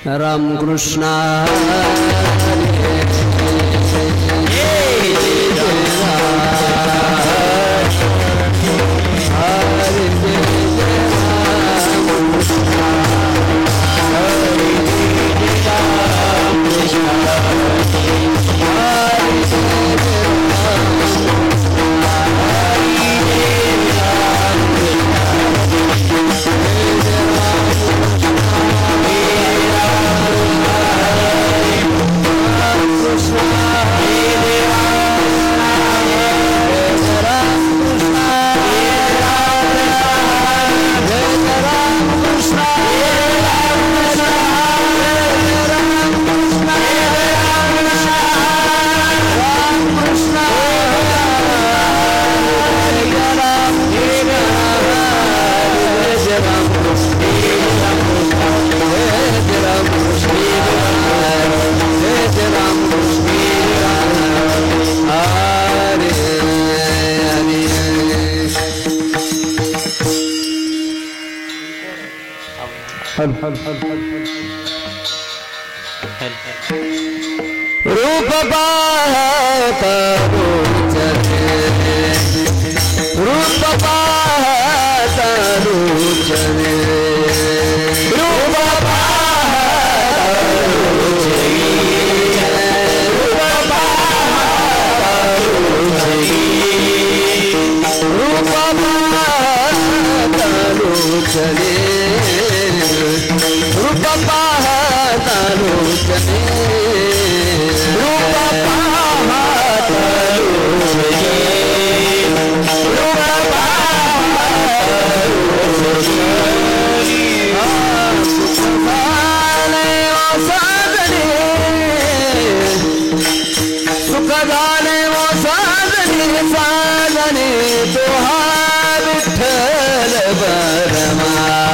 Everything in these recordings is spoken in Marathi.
राम कृष्ण रूप पातरू चले रूप पातरू चले रूप पातरू चले रूप पातरू चले रूप पातरू चले सुखदाने वो साधने तो विठ्ठल बरमा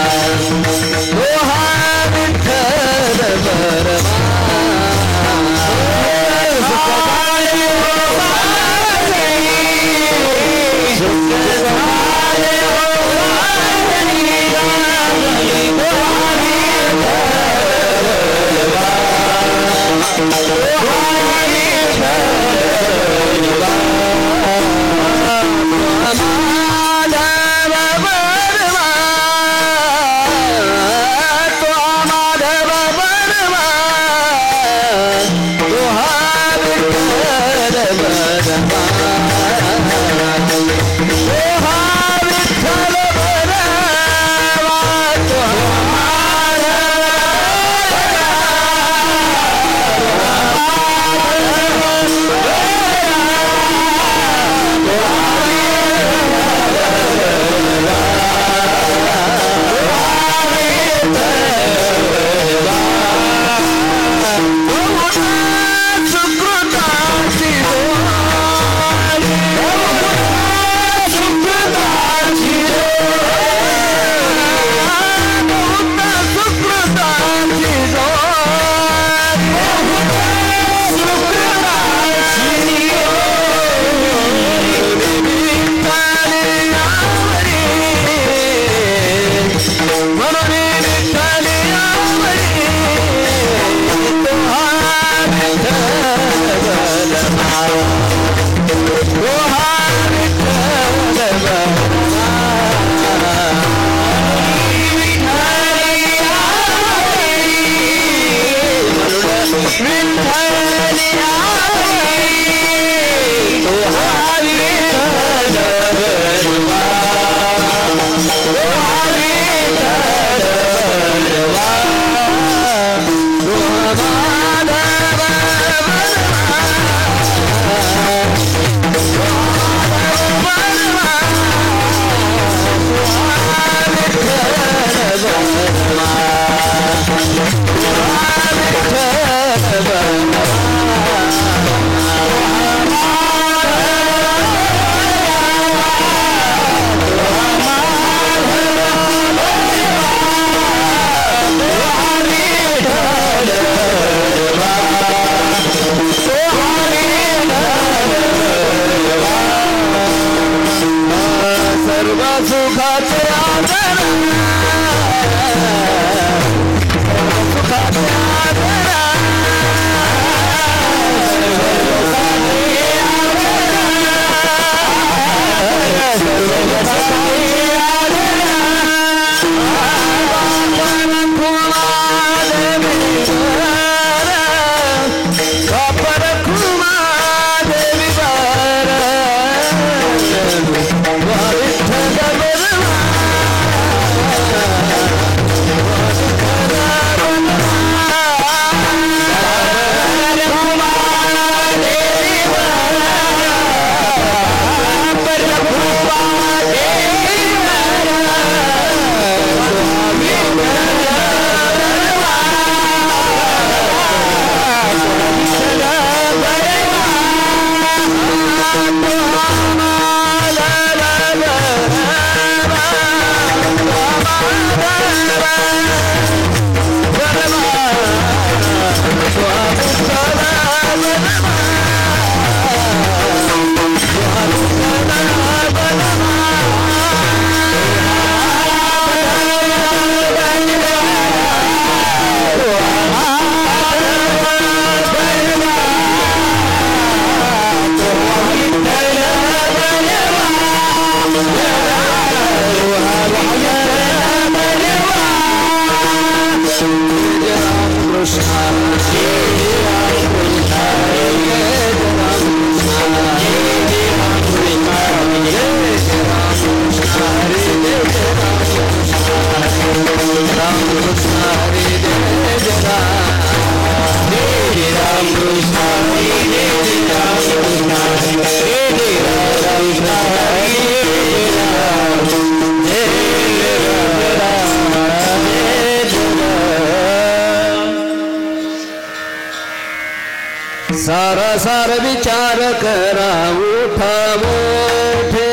सारा सार विचार करा उठा मोठे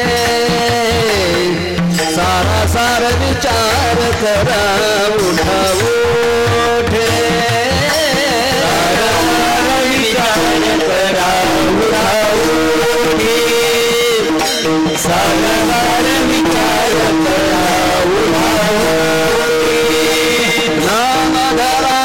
सारा सार विचार करा उठा मोठे सारा सार विचार करा उठा मोठे सारा सार विचार करा उठा मोठे नाम धरा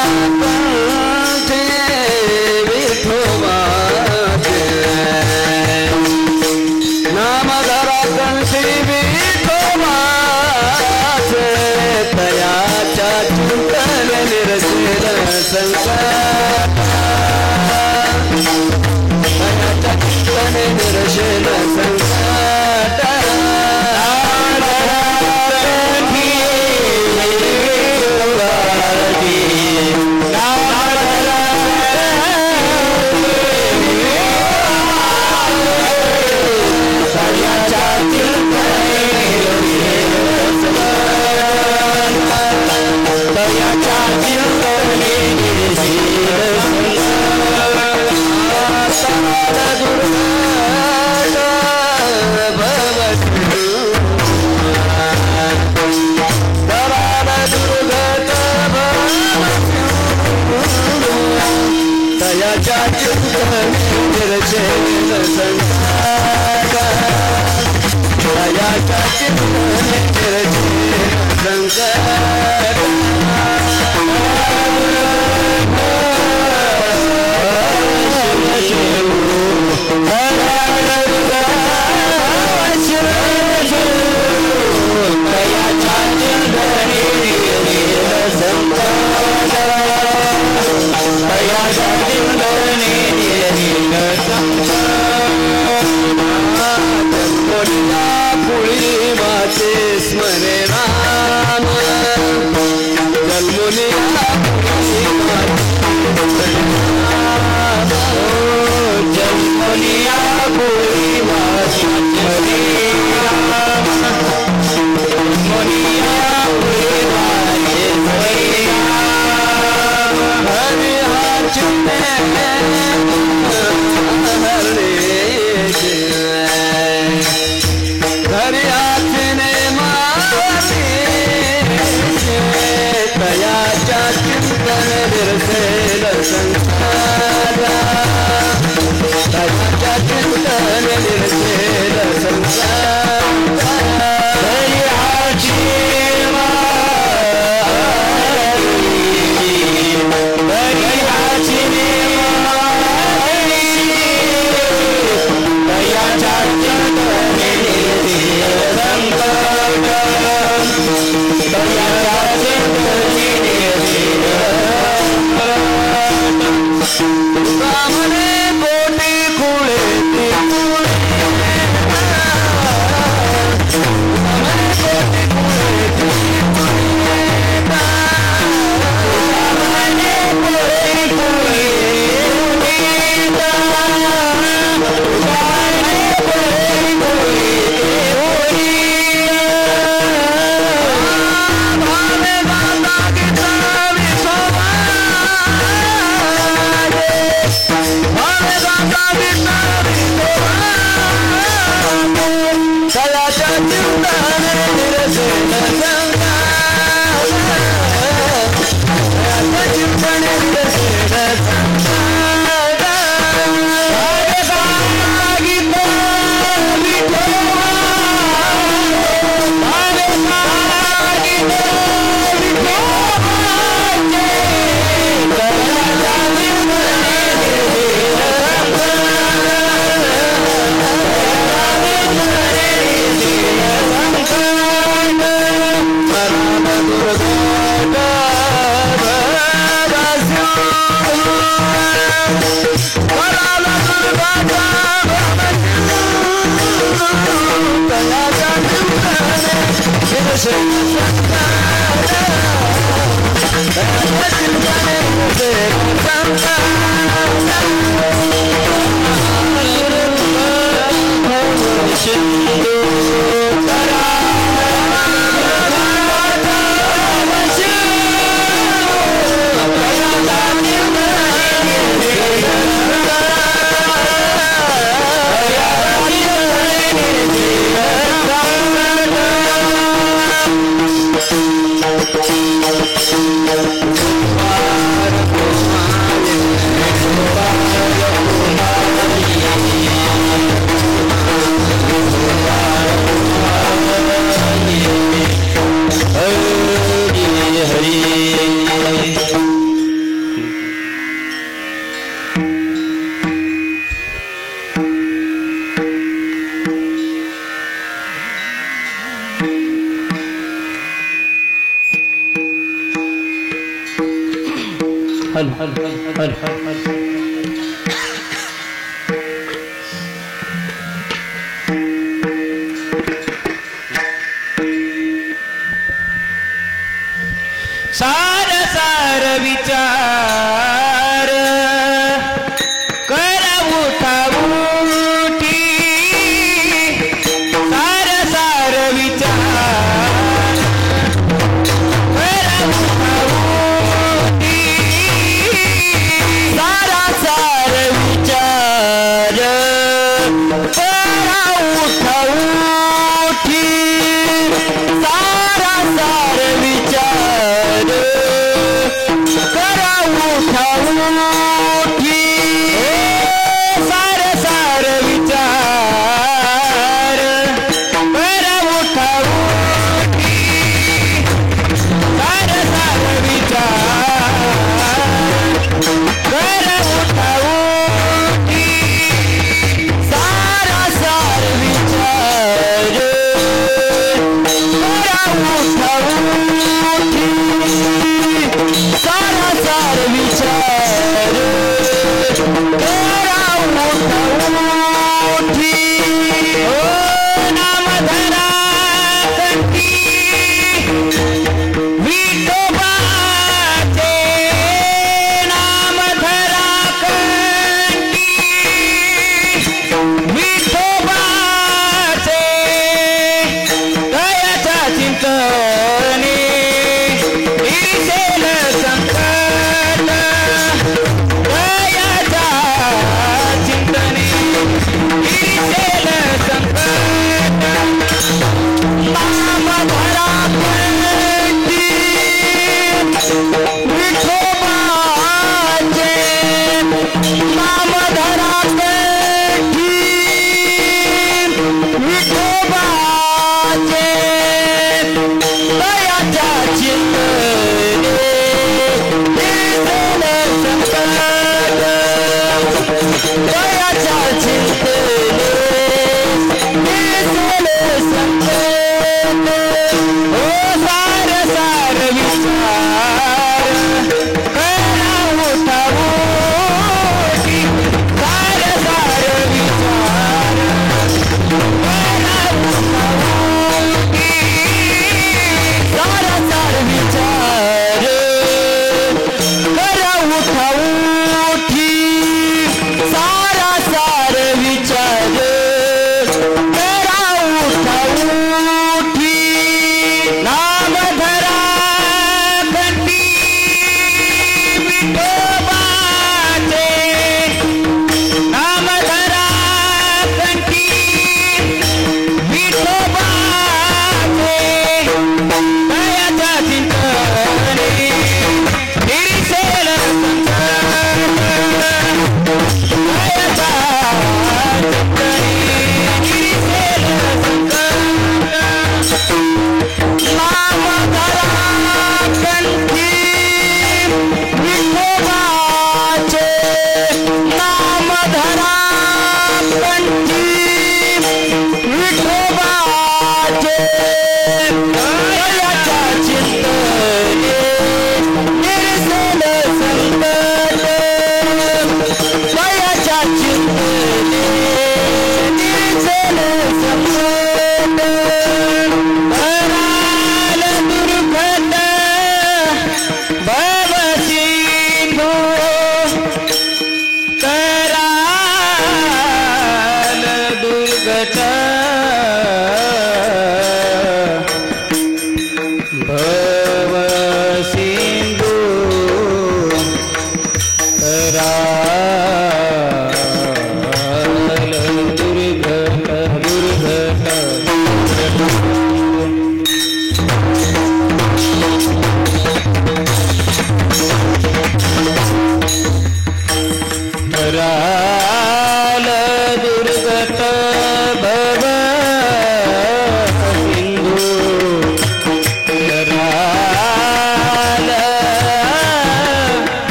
सार सार विचार करा उठा उठी सार सार विचार करा उठा उठी सारा सार विचार करा उठा उठी सारा सार विचार करा उठा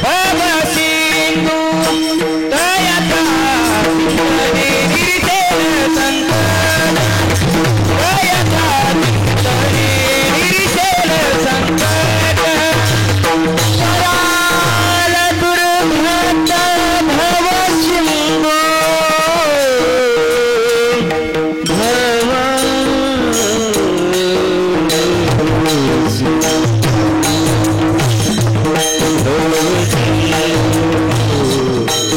भवसिंधू दयाचा चिंतने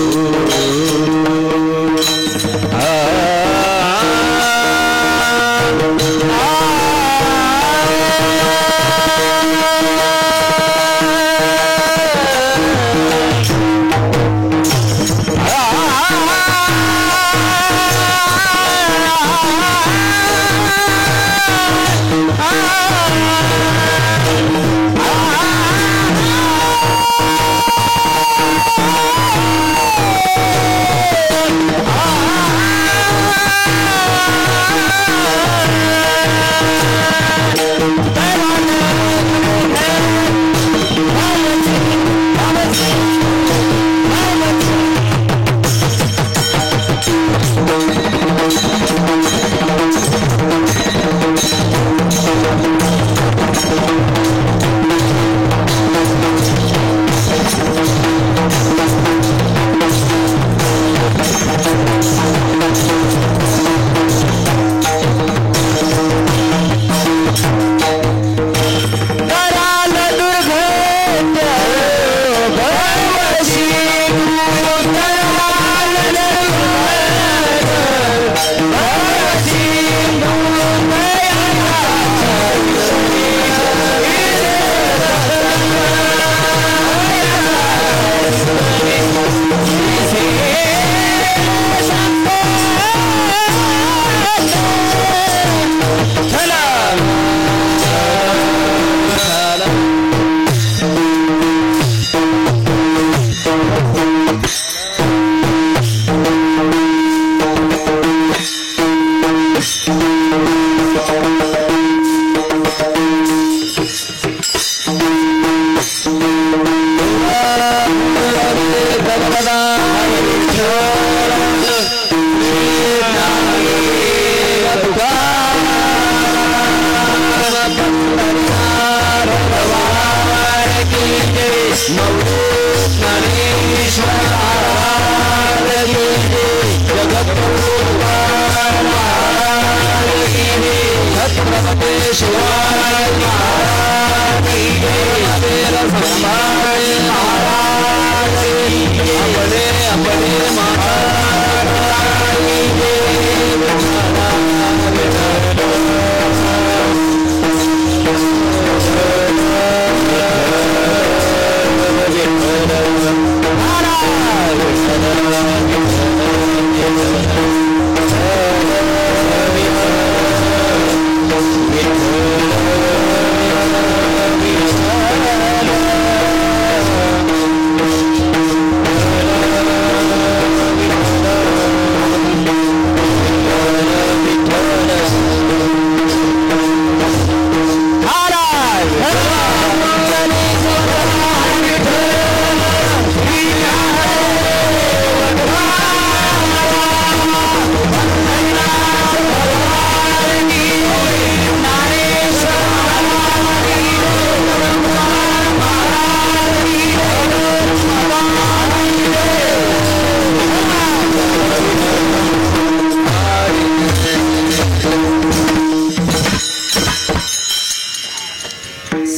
निरसेल संकट दयाचा चिंतने निरसेल संकट कराल दुर्घट भवसिंधू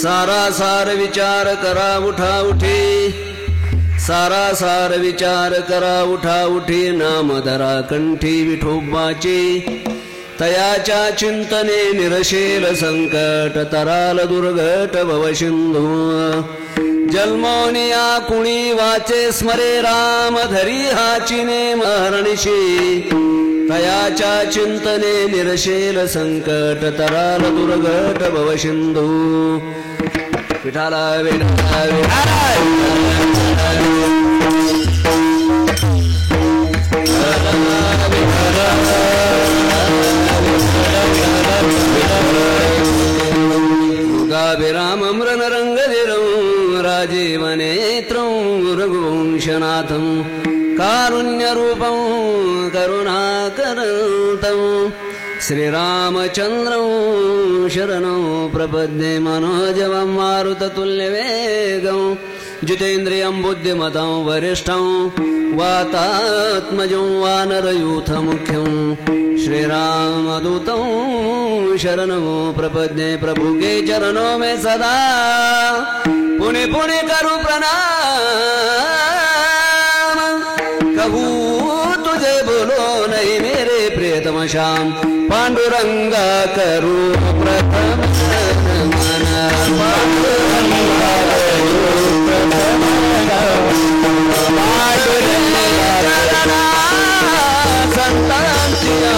सारासार विचार करा उठा उठे, सारासार विचार करा उठा उठे, नाम धरा कंठी विठोबाचे, तयाच्या चिंतने निरशेल संकट, तराल दुर्घट भवसिंधू. जन्मोनिया कुणी वाचे स्मरे राम, धरी हाचिने महर्निशी, तयाच्या चिंतने निरशेल संकट, तराल दुर्घट भवसिंधू. विठाला विठाला गाभिराम मृन रंग दिरं, राजीवने नेत्रं रघुवंशनाथं कारुण्यरूपं करुणाकरं श्रीरामचन्द्रं शरणं प्रपद्ये मनोजवं मारुततुल्यवेगं जितेन्द्रियं बुद्धिमतं वरिष्ठं वातात्मजं वानरयूथमुख्यं श्रीरामदूतं शरणं प्रपद्ये प्रभु के चरणों में सदा पुण्य पुण्य करूं प्रणाम कहूँ तुझे बोलो नहीं मेरे प्रियतम श्याम पांडुरंगा करूं प्रथम नमन पांडुरंगा करूं प्रथम पांडुरंगा संतांतिया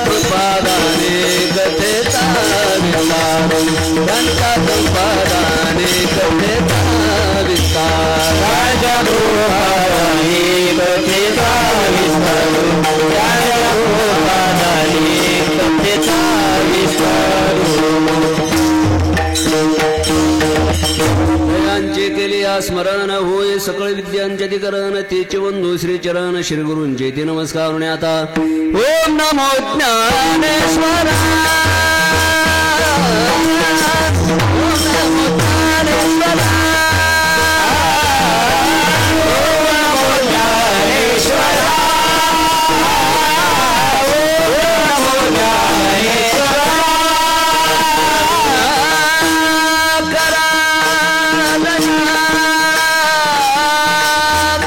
कृपादाने कथेता संपादाने कथेता विस्तार राजगोहाने कथेता विस्तार केली स्मरण होय सकळ विद्यांचे अधिकरण तेचे बंधू श्री चरण श्री गुरूंचे ते नमस्कार आता ओम नमो ज्ञानेश्वर ओम नमो ज्ञानेश्वर ओम नमो ज्ञानेश्वर ओम नमो ज्ञानेश्वर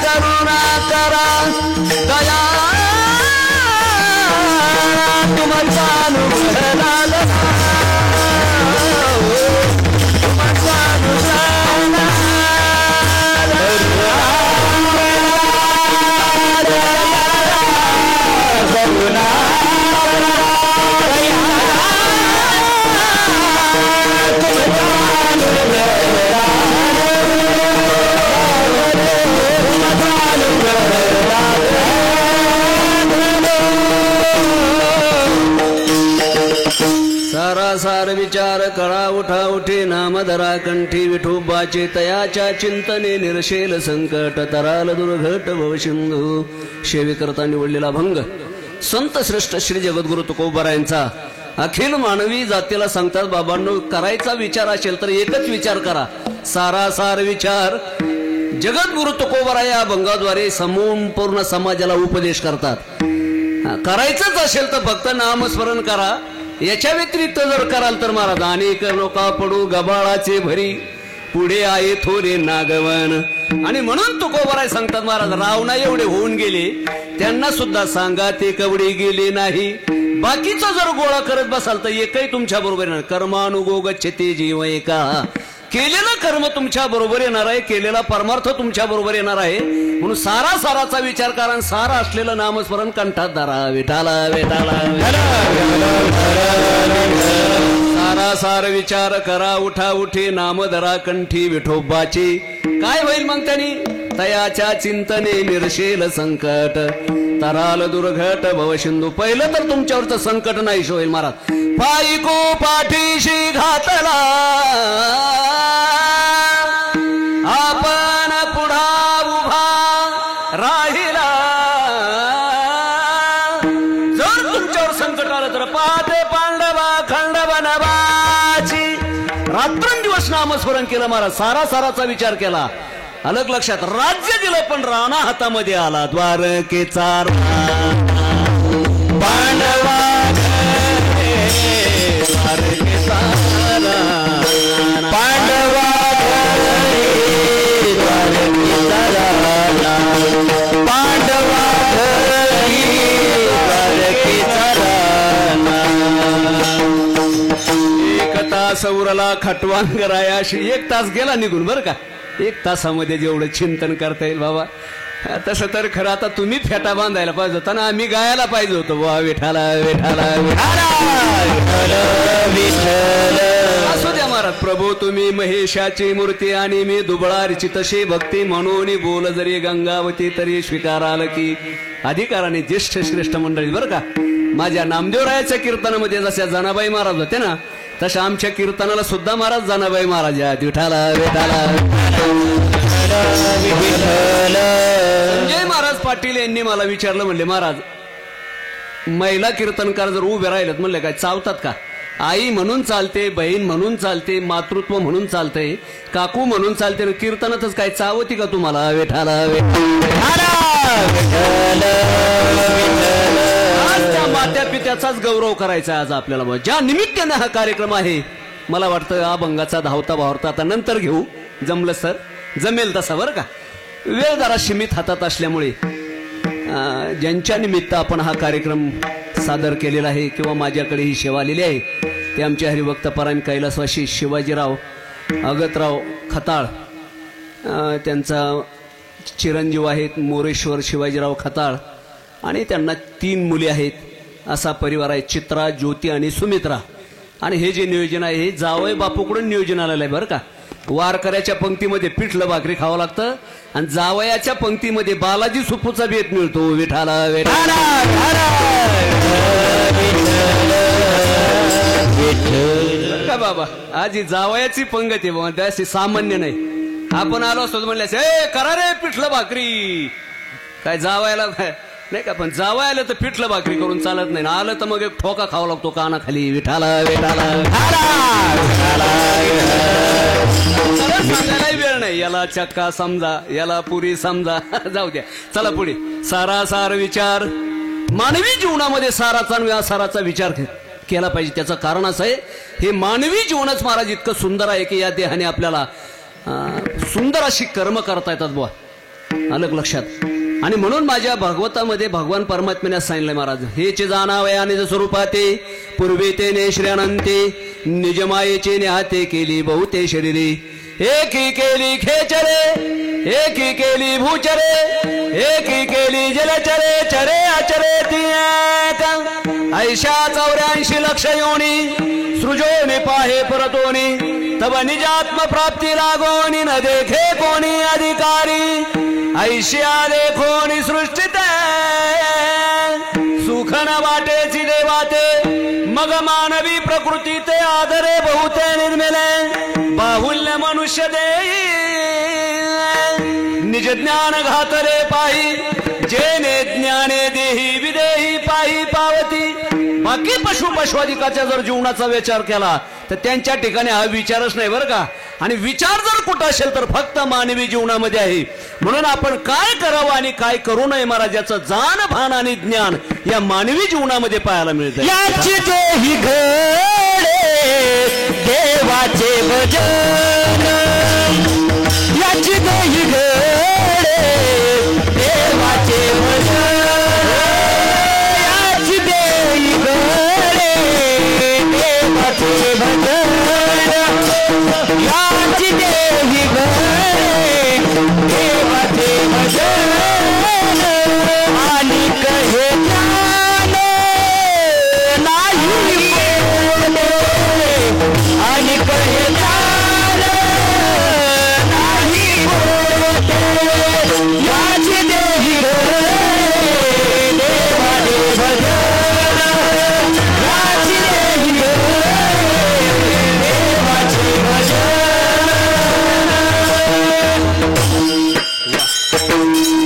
करुणा करा दया तुमचा सारासार विचार करा उठा उठे नाम धरा कंठी विठोबाचे तयाच्या चिंतने निरशेल संकट तराल दुर्घट भवसिंधू सेवेकरता निवडलेला भंग संत श्रेष्ठ श्री जगद्गुरु तुकोबारायांचा अखिल मानवी जातीला सांगतात बाबांनो करायचा विचार असेल तर एकच विचार करा सारासार विचार जगद्गुरु तुकोबारा या भंगाद्वारे संपूर्ण समाजाला उपदेश करतात करायचंच असेल तर फक्त नामस्मरण करा याच्या व्यतिरिक्त जर कराल तर महाराज अनेक नोका पडू गबाळाचे भरी पुढे आहे थोरे नागवन आणि म्हणून तुकोबाराय सांगतात महाराज रावणा एवढे होऊन गेले त्यांना सुद्धा सांगा ते कवडे गेले नाही बाकीचा जर गोळा करत बसाल तर एकही तुमच्या बरोबर येणार कर्मानुगो गच्छते जीव एका केलेलं कर्म तुमच्या बरोबर येणार आहे केलेला परमार्थ तुमच्या बरोबर येणार आहे म्हणून साराचा विचार करा सारा असलेलं नामस्मरण कंठात धरा विठाला विठाला सारासार विचार करा उठा उठी नाम धरा कंठी विठोबाची काय होईल मग त्यांनी तयाच्या चिंतने निरशेल संकट तराल दुर्घट भवसिंधू पहिलं तर तुमच्यावरचं संकट नाही होईल महाराज पायको पाठीशी घातला आपण पुढा उभा राहिला जर तुमच्यावर संकट आलं तर पाहते पांडवा खंडवनवाची रात्रंदिवस नामस्मरण केलं महाराज साराचा विचार केला अलग लक्षात राज्य दिलं पण राणा हातामध्ये आला द्वारकेचा पांडवा पांडवा पांडवा एक तास उरला खटवांगरायाशी एक तास गेला निघून बरं का एक तासामध्ये जेवढं चिंतन करता येईल बाबा तसं तर खरं आता तुम्ही फेटा बांधायला पाहिजे होता ना आम्ही गायला पाहिजे होतो वा विठाला विठाला असू द्या महाराज प्रभू तुम्ही महेशाची मूर्ती आणि मी दुबळारची तशी भक्ती म्हणून बोल जरी गंगावती तरी स्वीकाराल की अधिकाराने ज्येष्ठ श्रेष्ठ मंडळी बरं का माझ्या नामदेवरायाच्या कीर्तनामध्ये जशा जनाबाई महाराज होते ना तशा आमच्या कीर्तनाला सुद्धा महाराज जनाबाई महाराज आहेत. विठाला विठाला संजय महाराज पाटील यांनी मला विचारलं, म्हणले महाराज महिला कीर्तनकार जर उभे राहिलेत म्हणले काय चावतात का? आई म्हणून चालते, बहीण म्हणून चालते, मातृत्व म्हणून चालते, काकू म्हणून चालते, कीर्तनातच काय चावती का तुम्हाला? विठाला आज त्या मात्या पित्याचाच गौरव करायचा आज आपल्याला. ज्या निमित्ताने हा कार्यक्रम आहे, मला वाटतं अभंगाचा धावता भावता आता नंतर घेऊ, जमलं सर जमेल तसा बरं का. वेळ जरा सीमित हातात असल्यामुळे ज्यांच्या निमित्त आपण हा कार्यक्रम सादर केलेला आहे किंवा माझ्याकडे ही सेवा आलेली आहे ते आमचे हरिभक्त परायण कैलासवासी शिवाजीराव अगतराव खताळ, त्यांचा चिरंजीव आहेत मोरेश्वर शिवाजीराव खताळ, आणि त्यांना 3 मुली आहेत. असा परिवार आहे, चित्रा, ज्योती आणि सुमित्रा. आणि हे जे नियोजन आहे हे जावई बापूकडून नियोजन आलेलं आहे बरं का. वारकऱ्याच्या पंक्तीमध्ये पिठलं भाकरी खावं लागतं आणि जावयाच्या पंक्तीमध्ये बालाजी सुपूचा बेत मिळतो. विठाला विठाला का बाबा, आज ही जावयाची पंगत आहे बाबा, त्याशी सामान्य नाही. आपण आलो असतो म्हणल्यास ए करा रे पिठलं भाकरी, काय जावायला काय नाही का, पण जावायला तर पिठलं भाकरी करून चालत नाही. आलं तर मग एक ठोका खावा लागतो कानाखाली. विठाला विठाला सांगायलाही वेळ नाही. याला चक्का समजा, याला पुरी समजा, जाऊ द्या. चला पुढे. सारासार विचार, मानवी जीवनामध्ये साराचा आणि असाराचा विचार केला पाहिजे. त्याचं कारण असं आहे, हे मानवी जीवनच महाराज इतकं सुंदर आहे की या देहाने आपल्याला सुंदर अशी कर्म करता येतात बुवा. अलग लक्षात. आणि म्हणून माझ्या भागवतामध्ये भगवान परमात्म्याने सांगितलंय महाराज, हेच जाणावया निज स्वरूपाते पूर्वे ते नेश्र्यानंते निजमायेचे नेहाते केली बहुते शरीरी एकी केली खेचरे एकी केली भूचरे एकी केली जलचरे चरे अचरे ऐशा 84 लक्ष योनी सृजोनी पाहे परतोनी तब निजात्म प्राप्ती लागोनी न देखे कोणी अधिकारी ऐशिया देखोनी सृष्टीत सुखन वाटेची देवाते मग मानवी प्रकृती ते आदरे बहुते निर्मिले बाहुल्य मनुष्य देई निज ज्ञान घातले पाही जेने ज्ञाने देही विदेही पाही पावती. बाकी पशुपशवादिकाच्या जर जीवनाचा विचार केला तर त्यांच्या ठिकाणी हा विचारच नाही बरं का. आणि विचार जर कुठं असेल तर फक्त मानवी जीवनामध्ये आहे. म्हणून आपण काय करावं आणि काय करू नये महाराज याचं जाण भान आणि ज्ञान या मानवी जीवनामध्ये पाहायला मिळतं. याची देही घडे देवाचे भजन, याची देही घडे देवाचे भजन, याची देही घडे देवाचे भजन, याची देही घडे देवाचे भजन. आणि कहे ज्ञान नाही बोले, आणि कहे ज्ञान नाही बोले, याची देही घडे देवाचे भजन, याची देही घडे देवाचे भजन.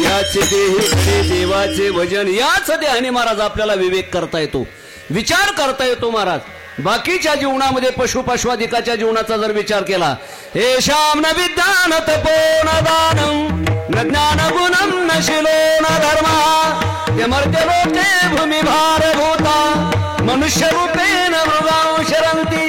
याचे देही घडे देवाचे भजन. याच देहाने महाराज आपल्याला विवेक करता येतो, विचार करता येतो महाराज. बाकीच्या जीवनामध्ये पशुपशवादिकाच्या जीवनाचा जर विचार केला, हे श्याम न विद्यान तपो न दानम न ज्ञान गुणम न शिलो न धर्म ते मर्त्य लोके भूमी भारभूता मनुष्य रूपेण मृगांश रंती.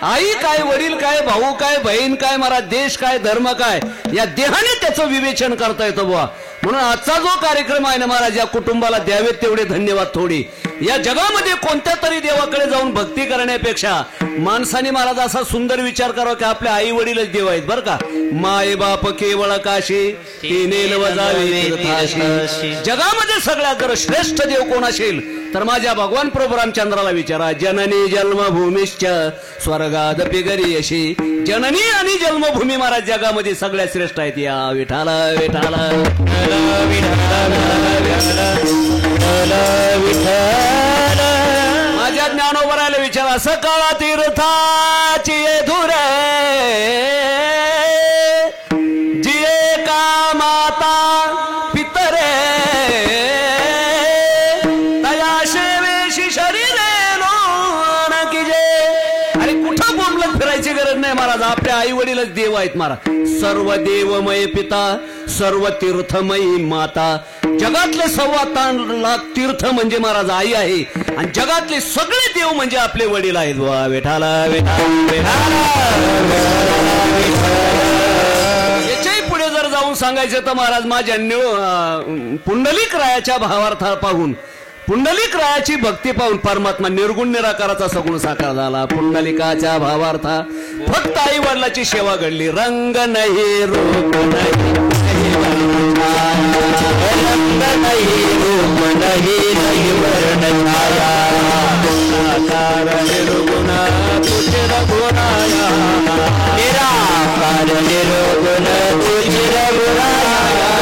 आई काय, वडील काय, भाऊ काय, बहीण काय, महाराज देश काय, धर्म काय, या देहाने त्याचं विवेचन करता येतं बुवा. म्हणून आजचा जो कार्यक्रम आहे ना महाराज, या कुटुंबाला द्यावेत तेवढे धन्यवाद. थोडी या जगामध्ये कोणत्या तरी देवाकडे जाऊन भक्ती करण्यापेक्षा माणसाने महाराज असा सुंदर विचार करावा की आपल्या आई वडीलच देव आहेत बरं का. माय बाप केवळ काशी तिने वजावे तीर्थाशी. जगामध्ये सगळ्यात जर श्रेष्ठ देव कोण असेल तर माझ्या भगवान प्रभू रामचंद्राला विचारा. जननी जन्मभूमीश्च स्वर्गादपि गरीयशी. जननी आणि जन्मभूमी महाराज जगामध्ये सगळ्यात श्रेष्ठ आहेत. या विठाला विठाला राजा ज्ञानोबरायला विचारा सकाळ तीर्थाची धुरे जिये का माता पितरे तया शेवेशी शरीरे लोण की जे. अरे कुठं बोंबलत फिरायची गरज नाही महाराज. आपल्या आई वडीलच देव आहेत महाराज. सर्व देवमय पिता सर्व तीर्थमयी माता. जगातले 1.25 लाख तीर्थ म्हणजे महाराज आई आहे आणि जगातले सगळे देव म्हणजे आपले वडील आहेत. वा विठाला याच्याही पुढे जर जाऊन सांगायचं तर महाराज माझ्या पुंडलिक रायाच्या भावार्थ पाहून पुंडलिक रायाची भक्ती पाहून परमात्मा निर्गुण निराकाराचा सगुण साकार झाला. पुंडलिकाच्या भावार्था फक्त आई वडिलाची सेवा घडली. रंग नाही रूप नाही रंग नहीं रूप नहीं नहीं वर्ण छाया साकार निर्गुण तुझ रघुराया निराकार निर्गुण तुझ रघुराया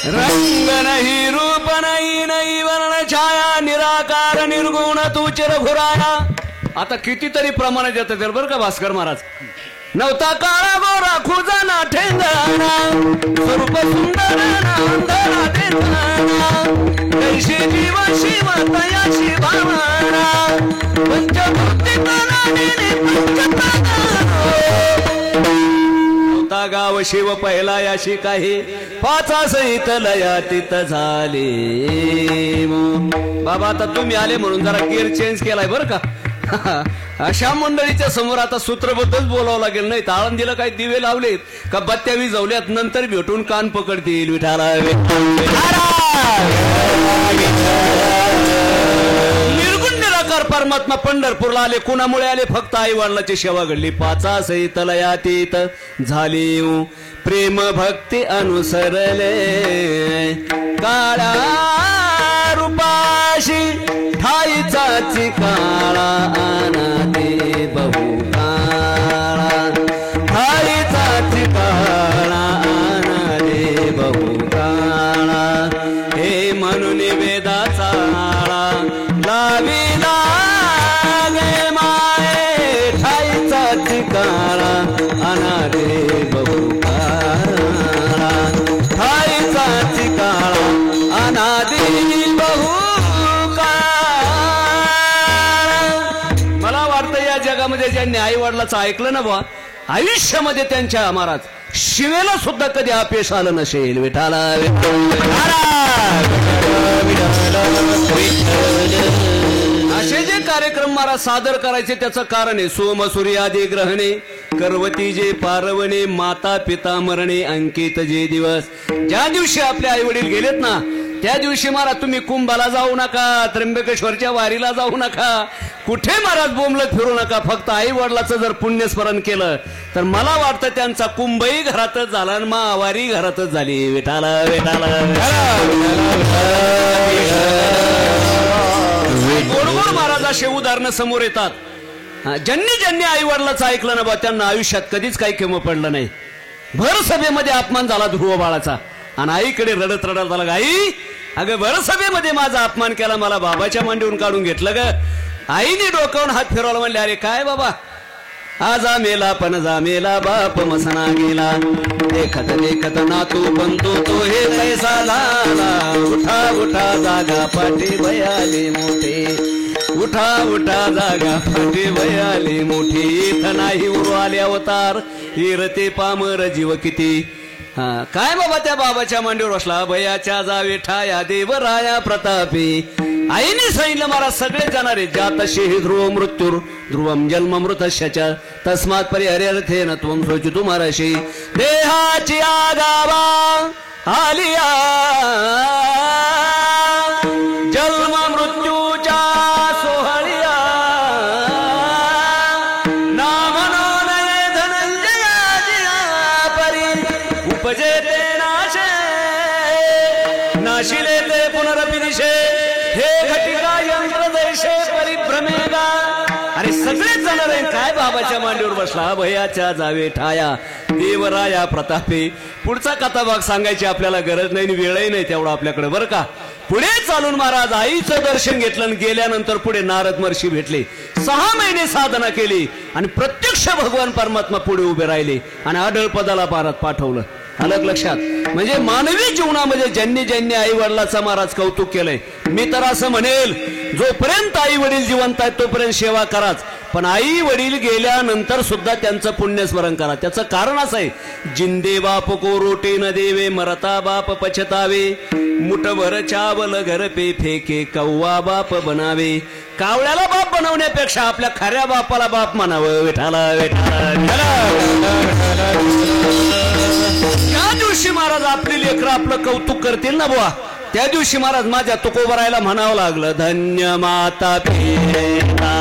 रंग नहीं रूप नहीं नहीं वर्ण छाया निराकार निर्गुण तुझ रघुराया. आता कितीतरी प्रमाणात येतं तर बरं का भास्कर महाराज. नव्हता काळा गोरा खुजाना ठेंगणा स्वरूप सुंदर नांदणा देताना कैशी जीव शिव तयाशी भावना पंचभूती कलाने नव्हता गाव शिव पहिला याशी काही पाचा सहित लयातीत झाले. बाबा आता तुम्ही आले म्हणून जरा गिअर चेंज केलाय बरं का. अशा मंडळीच्या समोर आता सूत्रबद्धच बोलावं लागेल. नाही आळंदीला काही दिवे लावलेत का बत्त्या विजवल्यात नंतर भेटून कान पकडतील. विठाला निर्गुण निराकार परमात्मा पंढरपूरला आले. कुणामुळे आले? फक्त आई वडिलाची सेवा घडली. पाचा सहित लयातीत झाली प्रेम भक्ती अनुसरले काळा रूपाशी ठाईचाची काळा अनादे बहु काळा ठाईचाची काळा अनादे बहु काळा हे म्हणून वेदाचा लाविला गे माये ठाईचाची काळा अनादे बहु काळा ठाईचाची काळा अनादे बहु. जगामध्ये ज्यांनी आई वडिलाचं ऐकलं ना बा आयुष्यामध्ये त्यांच्या महाराज शिवेला सुद्धा कधी अपयश आलं नसेल. विठाला असे जे कार्यक्रम महाराज सादर करायचे त्याचं कारण आहे सोम सूर्यादी ग्रहणे करवती जे पारवणे माता पिता मरणे अंकित जे दिवस. ज्या दिवशी आपले आई वडील गेलेत ना त्या दिवशी महाराज तुम्ही कुंभाला जाऊ नका त्र्यंबकेश्वरच्या वारीला जाऊ नका कुठे महाराज बोंबलत फिरू नका. फक्त आई वडिलाचं जर पुण्यस्मरण केलं तर मला वाटतं त्यांचा कुंभही घरातच झाला आणि वारी घरातच झाली. विठाला विठाला गोडगोड महाराज असे उदाहरणं समोर येतात. ज्यांनी ज्यांनी आई वडिलाचं ऐकलं ना बा त्यांना आयुष्यात कधीच काही किंमत पडलं नाही. भर सभेमध्ये अपमान झाला ध्रुव बाळाचा आणि आईकडे रडत रडत आला. आई अगं भर सभेमध्ये माझा अपमान केला मला बाबाच्या मांडीवरून काढून घेतलं ग. आईने डोकावून हात फिरवला म्हणले अरे काय बाबा आजा मेला पण जा मेला बाप मसना गेला देखत देखत नातू बनतो तो हे कैसा झाला. उठा उठा जागा पाठी बयाले मोठे उठा उठा जागा पाठी बयाले मोठी. इथं नाही उरवाले अवतार हिरते पामर जीव किती. काय बाबा त्या बाबाच्या मांडीवर बसला भयाच्या जावे ठाया देवराया प्रतापी. आईने सांगितलं महाराज सगळे जाणार आहे जातशी ध्रुव मृत्यूर ध्रुवम जन्म मृतश्य तस्मात परिहर्यर्थेन त्वं शोचितु महर्षी. देहाची आगावा आलिया जन्म मृत्यूच्या सोहळिया नाम नये धनंजया परी उपजे नाशे होणार आहे काय बाबाच्या मांडीवर बसला भयाच्या जावे ठाया देवराया प्रतापे. पुढचा कथा भाग सांगायची आपल्याला गरज नाही आणि वेळही नाही तेवढा आपल्याकडे बरं का. पुढे चालून महाराज आईचं दर्शन घेतलं आणि गेल्यानंतर पुढे नारद महर्षी भेटले. 6 महिने साधना केली आणि प्रत्यक्ष भगवान परमात्मा पुढे उभे राहिले आणि आढळपदाला पारात पाठवलं. अलग लक्षात म्हणजे मानवी जीवनामध्ये ज्यांनी ज्यांनी आई वडिलाचं महाराज कौतुक केलंय. मी तर असं म्हणेल जोपर्यंत आई वडील जिवंत आहेत तोपर्यंत सेवा कराच, पण आई वडील गेल्यानंतर सुद्धा त्यांचं पुण्यस्मरण करा. त्याचं कारण असं आहे जिंदे बाप को रोटे न देवे मरता बाप पछतावे मुठभर चावल घर पे फेके कौवा बाप बनावे. कावळ्याला बाप बनवण्यापेक्षा आपल्या खऱ्या बापाला बाप म्हणावं. विठाला विठाला. त्या दिवशी महाराज आपली लेकरं आपलं कौतुक करतील ना बुवा, त्या दिवशी महाराज माझ्या तुकोबरायला म्हणावं लागलं धन्य माता पिता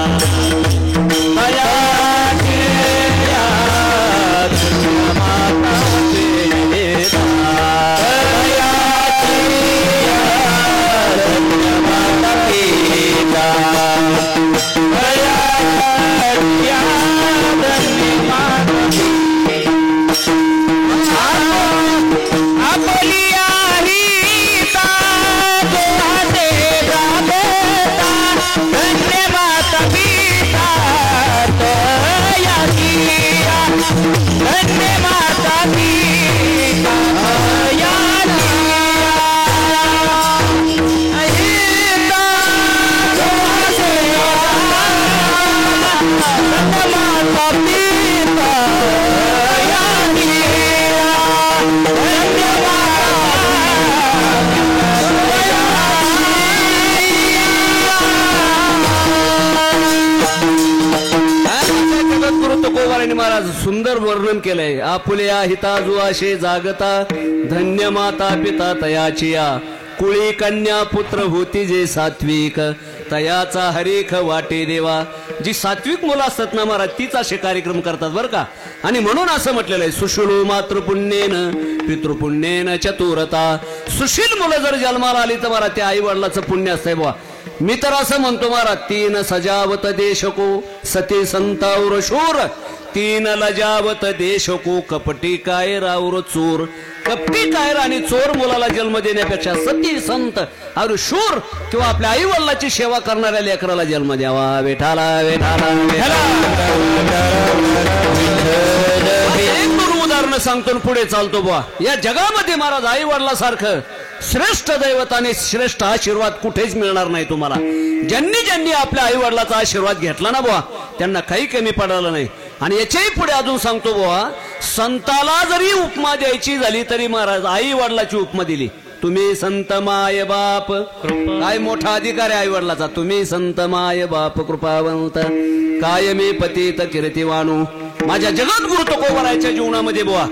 महाराज सुंदर वर्णन केलंय. आपुल्या हिताजू असे जागता धन्य माता पिता तयाचिया कुळी कन्या पुत्र होती जे सात्विक तयाचा हरेख वाटे देवा. जी सात्विक मुलं असतात ना महाराज तीच असे कार्यक्रम करतात बरं का. आणि म्हणून असं म्हटलेलं आहे सुशीलो मातृपुण्येन पितृपुण्येन चतुरता. सुशील मुलं जर जन्माला आली तर महाराज त्या आई वडिलाचं पुण्य असतंय बुवा. मी तर असं म्हणतो महाराज 3 सजावत देशको सती संतावर शूर 3 लजावत देशको कपटी कायर और चोर. कपटी कायर आणि चोर मुलाला जन्म देण्यापेक्षा सती संत और शूर किंवा आपल्या आई वडिलाची सेवा करणाऱ्या लेकराला जन्म द्यावा. विठाला विठाला एक 2 उदाहरणं सांगतो पुढे चालतो बुवा. या जगामध्ये महाराज आई वडिलासारखं श्रेष्ठ दैवत आणि श्रेष्ठ आशीर्वाद कुठेच मिळणार नाही तुम्हाला. ज्यांनी ज्यांनी आपल्या आई वडिलाचा आशीर्वाद घेतला ना बुवा त्यांना काही कमी पडलं नाही. आणि याच्याही पुढे अजून सांगतो बुवा संताला जरी उपमा द्यायची झाली तरी महाराज आई वडिलाची उपमा दिली. तुम्ही संत माय बाप काय मोठा अधिकार आहे आई वडिलाचा. तुम्ही संत माय बाप कृपावंत काय मी पतित कीर्तिवाणू. माझ्या जगद्गुरु तुकोबरायच्या जीवनामध्ये बुवा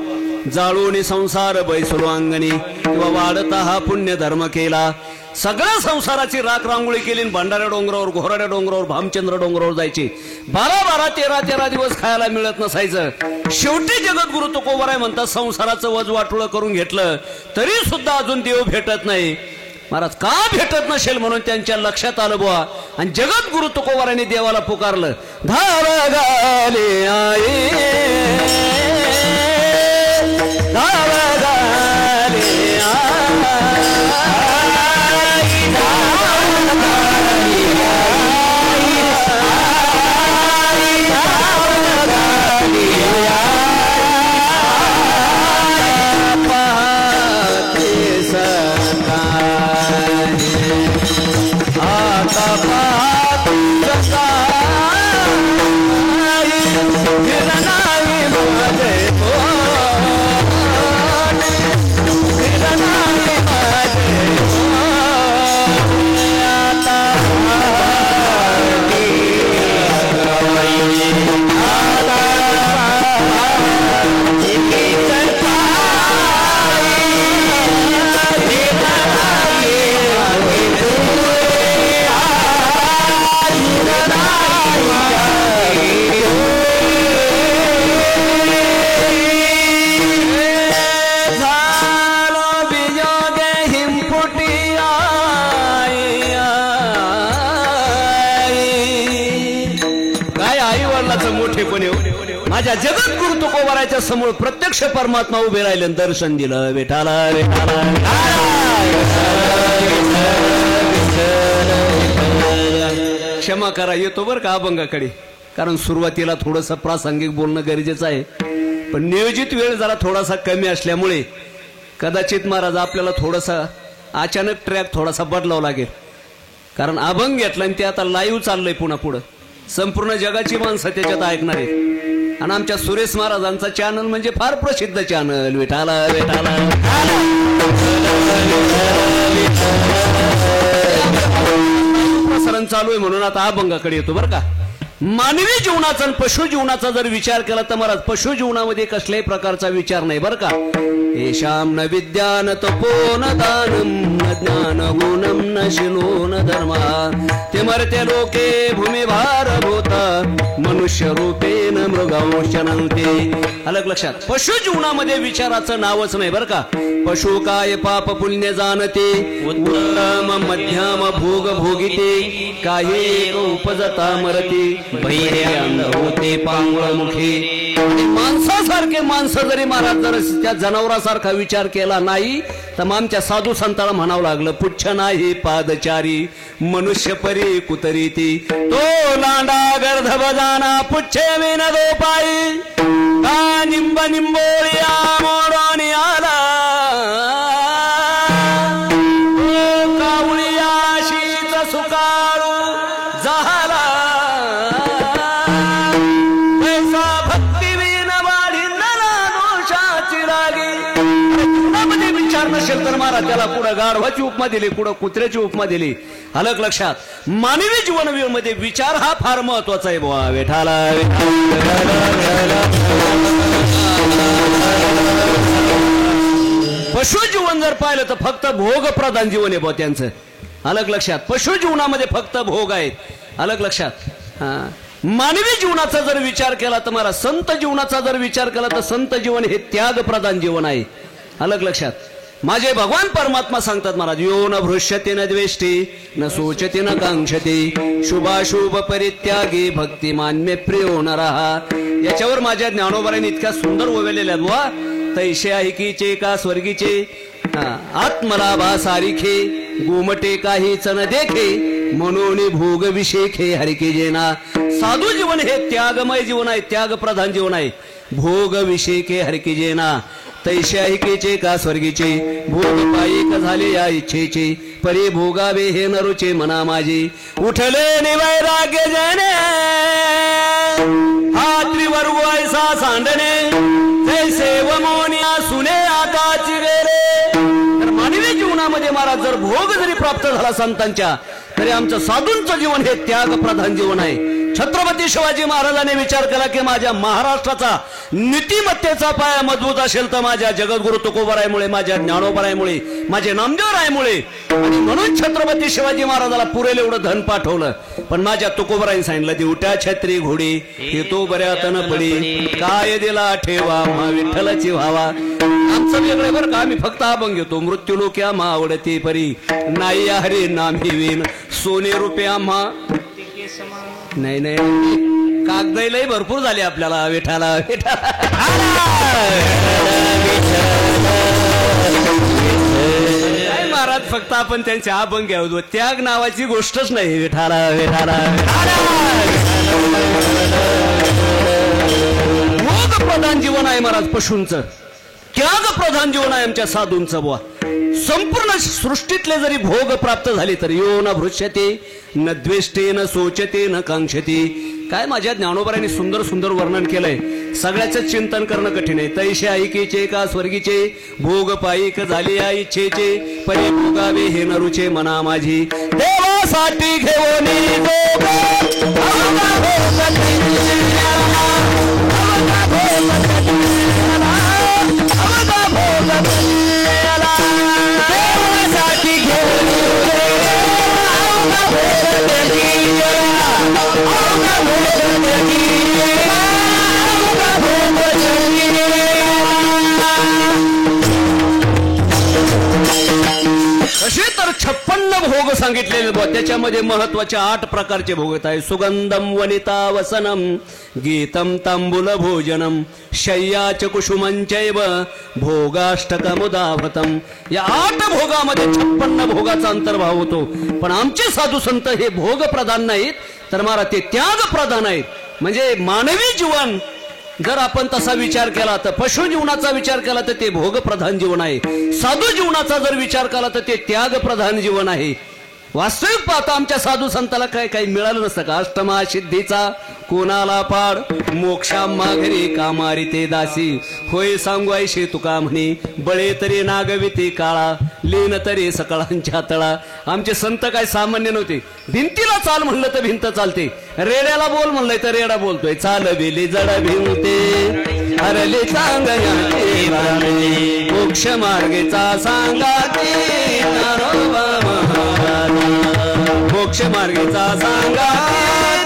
जाळून संसार बैसलो अंगणी किंवा वाढता हा पुण्य धर्म केला. सगळ्या संसाराची राख रांगोळी केली. भंडाऱ्या डोंगरावर घोराड्या डोंगरावर भामचंद्र डोंगरावर जायची. 12-12 13-13 दिवस खायला मिळत नसायचं. शेवटी जगद्गुरु तुकोबराय म्हणतात संसाराचं वज वाटोळं करून घेतलं तरी सुद्धा अजून देव भेटत नाही. महाराज का भेटत नसेल म्हणून त्यांच्या लक्षात आलं बुवा. आणि जगद्गुरु तुकोबरायांनी देवाला पुकारलं धार गाले आये धार गाले माझ्या जगद्गुरु तुकोबाराच्या समोर प्रत्यक्ष परमात्मा उभे राहिले दर्शन दिलं विठाला विठाला क्षमा करा येतो बरं का अभंगाकडे कारण सुरुवातीला थोडंसं प्रासंगिक बोलणं गरजेचं आहे पण नियोजित वेळ जरा थोडासा कमी असल्यामुळे कदाचित महाराज आपल्याला थोडासा अचानक ट्रॅक थोडासा बदलावा लागेल कारण अभंग घेतला आणि ते आता लाईव्ह चाललंय पुन्हा पुढं संपूर्ण जगाची माणसं त्याच्यात ऐकणार आहेत आणि आमच्या सुरेश महाराजांचा चॅनल म्हणजे फार प्रसिद्ध चॅनल विठाला विठाला प्रसारण चालू आहे म्हणून आता अभंगाकडे येतो बरं का मानवी जीवनाचा आणि पशु जीवनाचा जर विचार केला तर महाराज पशु जीवनामध्ये कसल्याही प्रकारचा विचार नाही बरं का येशाम न विद्या न तपो न दानम न ज्ञान गुणम न शिनो न धर्मा ते मरते लोके भूमिभार भूता मनुष्य रूपेन मृगांशनंते अलग लक्षात पशु जीवनामध्ये विचाराचं नावच नाही बरं का पशु काय पाप पुण्य जाणते उत्तम मध्यम भोग भोगिते काही उपजता मरते होते पांगळ मुखी माणसासारखे माणसं जरी महाराज जर त्या जनावरासारखा विचार केला नाही तर मग आमच्या साधू संतांना म्हणावं लागलं पुच्छ नाही पादचारी मनुष्य परी कुतरी ती तो लांडा गर्धब जाना पुच्छे विन दो पायी का निंब निंबोळिया मोडोनी आला कावळिया शीत सुकाळू झाला नसेल तर महाराज त्याला पुढे गाढवाची उपमा दिली पुढे कुत्र्याची उपमा दिली अलग लक्षात मानवी जीवनामध्ये विचार हा फार महत्वाचा आहे बुवा विठाला पशु जीवन जर पाहिलं तर फक्त भोग प्रधान जीवन आहे बुवा त्यांचं अलग लक्षात पशु जीवनामध्ये फक्त भोग आहेत अलग लक्षात मानवी जीवनाचा जर विचार केला तर महाराज संत जीवनाचा जर विचार केला तर संत जीवन हे त्याग प्रधान जीवन आहे अलग लक्षात माझे भगवान परमात्मा सांगतात महाराज यो न भृष्यते न द्वेष्टी न सोचते न कांक्षते शुभाशुभ परित्यागी भक्तिमान्य प्रियो न रहा याच्यावर माझ्या ज्ञानोबारांनी इतक्या सुंदर ओवेलेल्या बुवा तैसे ऐकीचे का स्वर्गीचे आत्मलाभा सारिखे गोमटे काहीच न देखे म्हणून भोग विषेखे हरिके जेना साधू जीवन हे त्यागमय जीवन आहे त्याग प्रधान जीवन आहे भोग विषेखे हरिके जेना तैसे ऐकेचे का स्वर्गीचे भोग पायिक झाले या इच्छेचे परी भोगावे हे नरुचे मना माझे उठले निवैराग्य जने हा त्रिवर्ग ऐसा सांडणे जैसे वमोनिया सुने आकाची वेरे तर मानवी जीवनामध्ये महाराज जर भोग जरी प्राप्त झाला संतांच्या तरी आमचं साधूंचं जीवन हे त्याग प्रधान जीवन आहे छत्रपती शिवाजी महाराजांनी विचार केला की माझ्या महाराष्ट्राचा नीतिमत्तेचा पाया मजबूत असेल तर माझ्या जगद्गुरु तुकोबारायमुळे माझ्या ज्ञानोबारायमुळे माझे नामदेवरायमुळे आणि म्हणून छत्रपती शिवाजी महाराजाला पुरेल एवढं धन पाठवलं पण माझ्या तुकोबारायने सांगितलं ती उठ्या छत्री घोडी हे तो बऱ्यात न पडी काय दिला ठेवा मा विठ्ठलाची व्हावा आमचं वेगळे बरं का आम्ही फक्त अभंग घेतो मृत्यू लोक आम्हा आवडते परी नाही हरे नाम हिवीन सोने रुपये आम्हा नाही नाही कागदही भरपूर झाले आपल्याला विठाला काय महाराज फक्त आपण त्यांचे अभंग घ्यावतो त्याग नावाची गोष्टच नाही विठाला विठाला भोग प्रधान जीवन आहे महाराज पशूंचं त्याग प्रधान जीवन आहे आमच्या साधूंचं बुवा संपूर्ण सृष्टीतले जरी भोग प्राप्त झाले तर यो न भृष्यते न द्वेष्टे न सोचते न कांक्षते काय माझ्या ज्ञानोबारांनी सुंदर सुंदर वर्णन केलंय सगळ्याचं चिंतन करणं कठीण आहे तैसे ऐकीचे का स्वर्गीचे भोग पायिक झाले या इच्छेचे परी भोगावे हे नरुचे मना माझी देवासाठी घेऊन अशी तर 56 भोग सांगितलेले बुवा, त्याच्यामध्ये महत्वाचे 8 प्रकारचे भोग आहेत. सुगंधम वनिता वसनम गीतम तांबूल भोजनम शय्याच कुसुमंचैव भोगाष्टकमुदाव्रतम. या 8 भोगामध्ये 56 भोगाचा अंतर्भाव होतो. पण आमचे साधू संत हे भोग प्रधान नाहीत, तर मारा ते त्याग प्रधान आहेत. म्हणजे मानवी जीवन जर आपण तसा विचार केला तर, पशु जीवनाचा विचार केला तर ते भोग प्रधान जीवन आहे. साधू जीवनाचा जर विचार केला तर ते त्याग प्रधान जीवन आहे. वास्तविक पाहता आमच्या साधू संताला काय काही मिळालं नसतं का? अष्टमा सिद्धीचा कोणाला पाड, मोक्षा माघरी कामारी ते दासी, होय सांगू ऐशे तुका म्हणे, बळे तरी नागविती काळा, लीन तरी सकळांच्या तळा. आमचे संत काय सामान्य नव्हते. भिंतीला चाल म्हणलं तर भिंत चालते, रेड्याला बोल म्हणलंय तर रेडा बोलतोय. चाल बेली जड भिंते हरले सांगण्याचे मोक्ष मार्गेचा सांगा ते नारोबा महाराज. मोक्ष मार्गेचा सांगा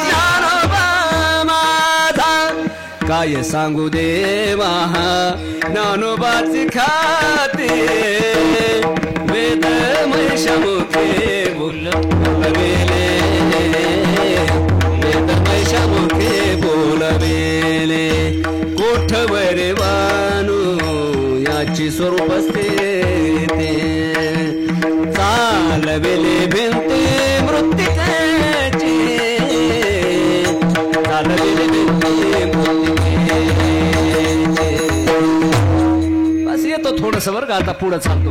ज्ञानोबा माझा, काय सांगू देवा ज्ञानोबाची खाते, वेद मैषमुखे बोलवेले, वेद मैषमुखे बोलवेले. कोठवर वानू याची स्वरूप स्थिती, चालवेले भिंती मृत्तिकेची, चालवेले भिंती मृत्तिकेची. बस येतो थोडस बरं का, आता पुढे चालतो.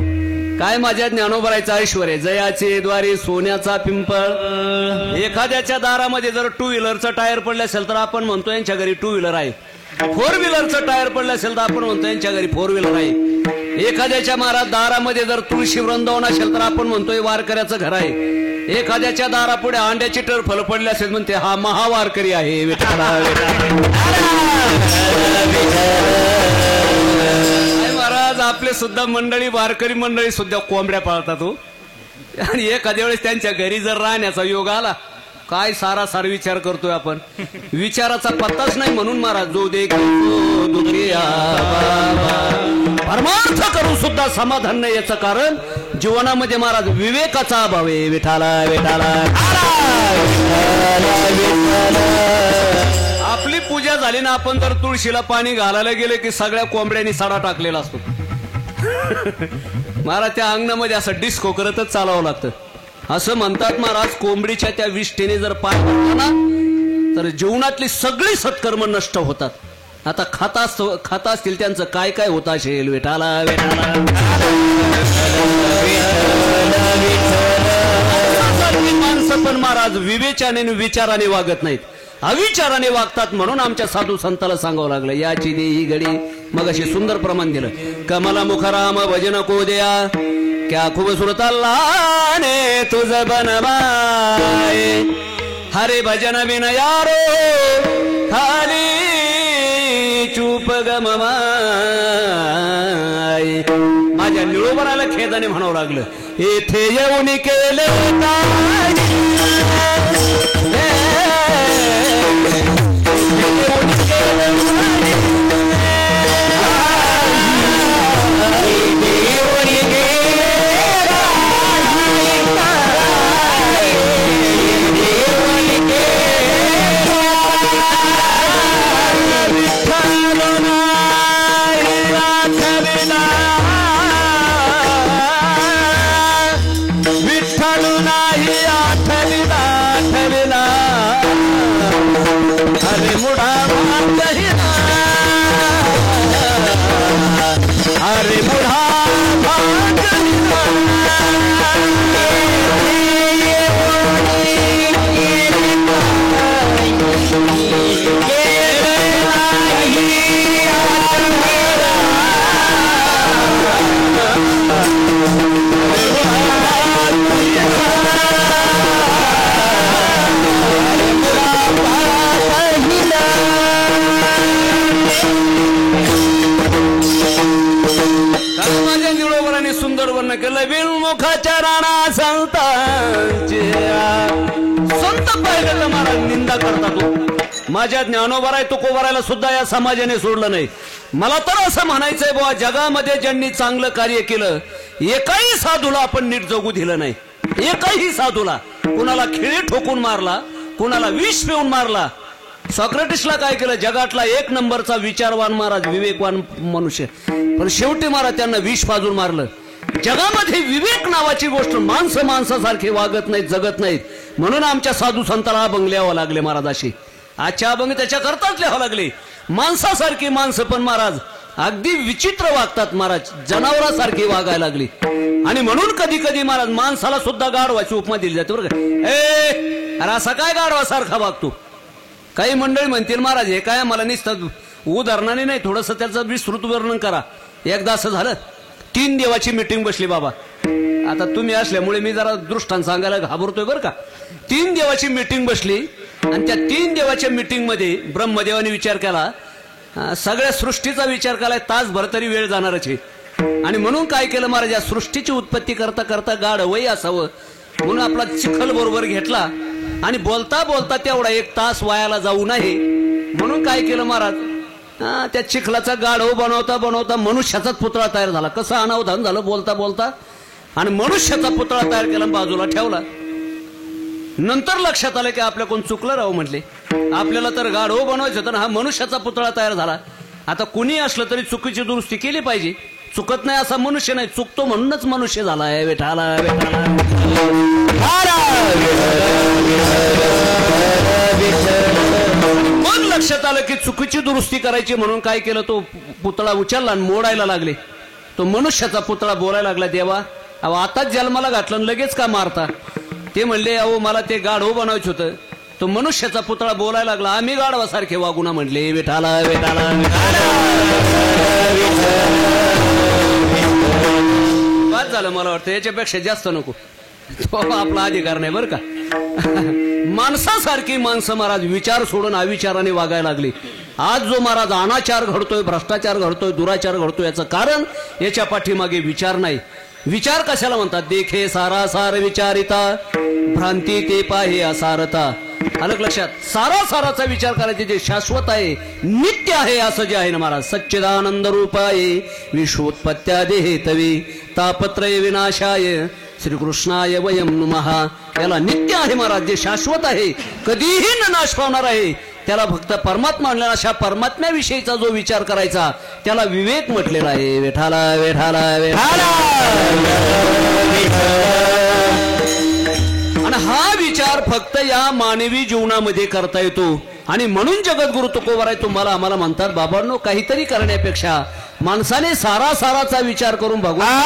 काय माझ्या ज्ञानोबरायचं ऐश्वर्य, जयाचे द्वारे सोन्याचा पिंपळ. एखाद्याच्या दारामध्ये जर 2 व्हीलरचं टायर पडलं असेल तर आपण म्हणतो यांच्या घरी 2 व्हीलर आहे. 4 व्हीलरचं टायर पडलं असेल तर आपण म्हणतो यांच्या घरी 4 व्हीलर आहे. एखाद्याच्या महाराज दारामध्ये जर तुळशी वृंदावन असेल तर आपण म्हणतोय वारकऱ्याचं घर आहे. एखाद्याच्या दारापुढे अंड्याची टरफल पडली असेल म्हणते हा महावारकरी आहे. महाराज आपले सुद्धा मंडळी, वारकरी मंडळी सुद्धा कोंबड्या पाळतात हो. आणि एखाद्या वेळेस त्यांच्या घरी जर राहण्याचा योग आला, काय सारासार विचार करतोय आपण, विचाराचा पत्ताच नाही. म्हणून महाराज जो दे परमार्थ करून सुद्धा समाधान नाही, याचं कारण जीवनामध्ये महाराज विवेकाचा अभाव आहे. विठाला विठाला. आपली पूजा झाली ना, आपण जर तुळशीला पाणी घालायला गेले की सगळ्या कोंबड्यांनी सडा टाकलेला असतो. महाराज त्या अंगणामध्ये असं डिस्को करतच चालावं लागतं. असं म्हणतात महाराज, कोंबडीच्या त्या विष्ठेने जर पाय पडला ना तर जीवनातली सगळी सत्कर्म नष्ट होतात. आता खाता असतील त्यांचं काय काय होत असेल. विठाला विठाला. माणसं पण महाराज विवेचाने विचाराने वागत नाहीत, अविचाराने वागतात. म्हणून आमच्या साधू संताला सांगावं लागलं, याची देही घडी. मग अशी सुंदर प्रमाण दिलं. कमला मुखराम भजन को द्या, क्या खूबसूरत अल्लाह ने तुझ बनवाए, हरे भजन बिन यारो खाली चूप गमवाए. माझ्या निळोबराला खेदाने म्हणावं लागलं, येथे येऊन केले मुखाच्या राणा संतांचे. संत पाहिलं तर महाराज निंदा करतात. माझ्या ज्ञानोबराय तुकोबरायला सुद्धा या समाजाने सोडलं नाही. मला तर असं म्हणायचंय बुवा, जगामध्ये ज्यांनी चांगलं कार्य केलं एकाही साधूला आपण नीट जगू दिलं नाही. एकही साधूला कुणाला खिळे ठोकून मारला, कुणाला विष पिऊन मारला. सॉक्रेटिसला काय केलं? जगातला एक नंबरचा विचारवान महाराज, विवेकवान मनुष्य, पण शेवटी महाराज त्यांना विष पाजून मारलं. जगामध्ये विवेक नावाची गोष्ट, माणसं माणसासारखे वागत नाहीत, जगत नाहीत, म्हणून आमच्या साधू संताला अभंग लिहावं लागले महाराज. अशी आजच्या अभंग त्याच्या करताच लिहावं लागले. माणसासारखी माणसं पण महाराज अगदी विचित्र वागतात महाराज, जनावरासारखी वागायला लागली. आणि म्हणून कधी कधी महाराज माणसाला सुद्धा गाढवाची उपमा दिली जाते बरं का. अरे असा काय गाढवासारखा वागतो? काही मंडळी म्हणतील महाराज हे काय मला नुसतं उदाहरणाने नाही, थोडंसं त्याचं विस्तृत वर्णन करा. एकदा असं झालं, 3 देवाची मीटिंग बसली बाबा. आता तुम्ही असल्यामुळे मी जरा दृष्टांत सांगायला घाबरतोय बरं का. 3 देवाची मीटिंग बसली आणि त्या 3 देवाच्या मीटिंग मध्ये ब्रह्मदेवाने विचार केला, सगळ्या सृष्टीचा विचार केलाय, तासभर तरी वेळ जाणारच आहे. आणि म्हणून काय केलं महाराज, या सृष्टीची उत्पत्ती करता करता गाढवही असावं म्हणून आपला चिखल बरोबर घेतला आणि बोलता बोलता तेवढा 1 तास वायाला जाऊ नये म्हणून काय केलं महाराज, त्या चिखलाचा गाढव बनवता बनवता मनुष्याचाच पुतळा तयार झाला. कसं अनावधान झालं बोलता बोलता, आणि मनुष्याचा पुतळा तयार केला, बाजूला ठेवला. नंतर लक्षात आलं की आपल्या कोण चुकलं राहू म्हटले, आपल्याला तर गाढव बनवायचं होतं ना, हा मनुष्याचा पुतळा तयार झाला. आता कुणी असलं तरी चुकीची दुरुस्ती केली पाहिजे. चुकत नाही असा मनुष्य नाही, चुकतो म्हणूनच मनुष्य झालाय. विठाला विठाला मग लक्षात आलं की चुकीची दुरुस्ती करायची म्हणून काय केलं, तो पुतळा उचलला आणि मोडायला लागले. तो मनुष्याचा पुतळा बोलायला लागला, देवा अहो आताच जन्माला घातलं लगेच का मारता? ते म्हणले अहो मला ते गाढव बनवायचं होतं. तो मनुष्याचा पुतळा बोलायला लागला, आम्ही गाढवासारखे वागू ना म्हणले. विठाला विठाला बाद झालं. मला वाटतं याच्यापेक्षा जास्त नको, तो आपला अधिकार नाही बरं का. माणसासारखी माणसं महाराज विचार सोडून अविचाराने वागायला लागली. आज जो महाराज अनाचार घडतोय, भ्रष्टाचार घडतोय, दुराचार घडतोय, याचं कारण याच्या पाठीमागे विचार नाही. विचार कशाला म्हणतात? देखे सारासार विचारिता, भ्रांती ते पाहे असारता. अलग लक्षात, सारासाराचा विचार करायचे, जे शाश्वत आहे, नित्य आहे, असं जे आहे ना महाराज, सच्चिदानंद रूपाये विश्वोत्पत्त्यादि हेतवे तापत्रय विनाशाय श्रीकृष्णाय वयम नमः. याला नित्य आहे महाराज, जे शाश्वत आहे, कधीही न नाश पावणार आहे, त्याला फक्त परमात्मा म्हणला. अशा परमात्म्याविषयीचा जो विचार करायचा त्याला विवेक म्हटलेला आहे. विठाला विठाला विठाला. आणि हा विचार फक्त या मानवी जीवनामध्ये करता येतो. आणि म्हणून जगद्गुरु तुकोबाराय तुम्हाला आम्हाला म्हणतात, बाबांनो काहीतरी करण्यापेक्षा माणसाने सारासाराचा विचार करून भगवान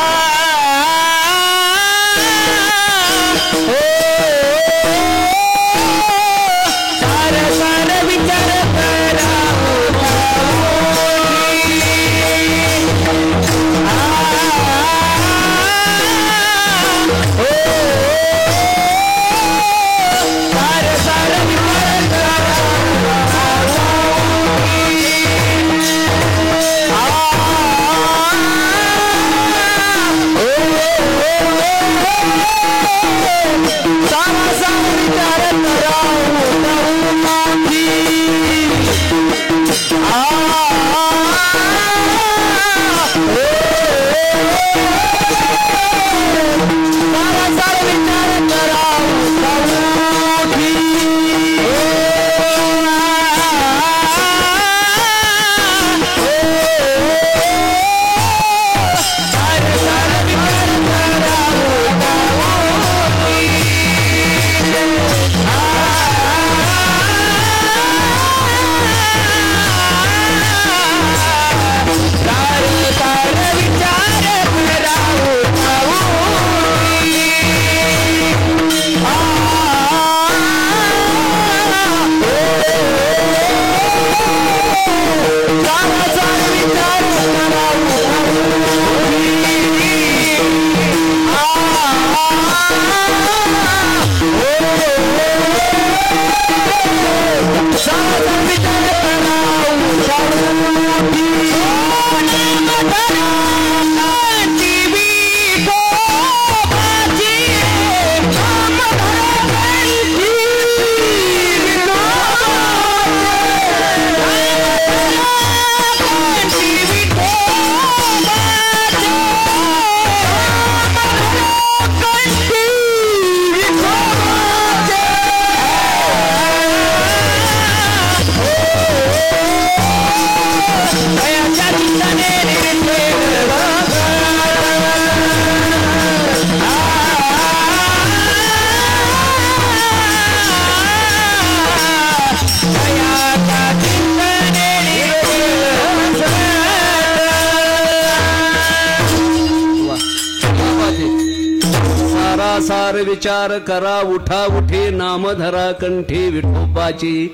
विचार करा उठा उठे नाम धरा कंठी विठोबाची.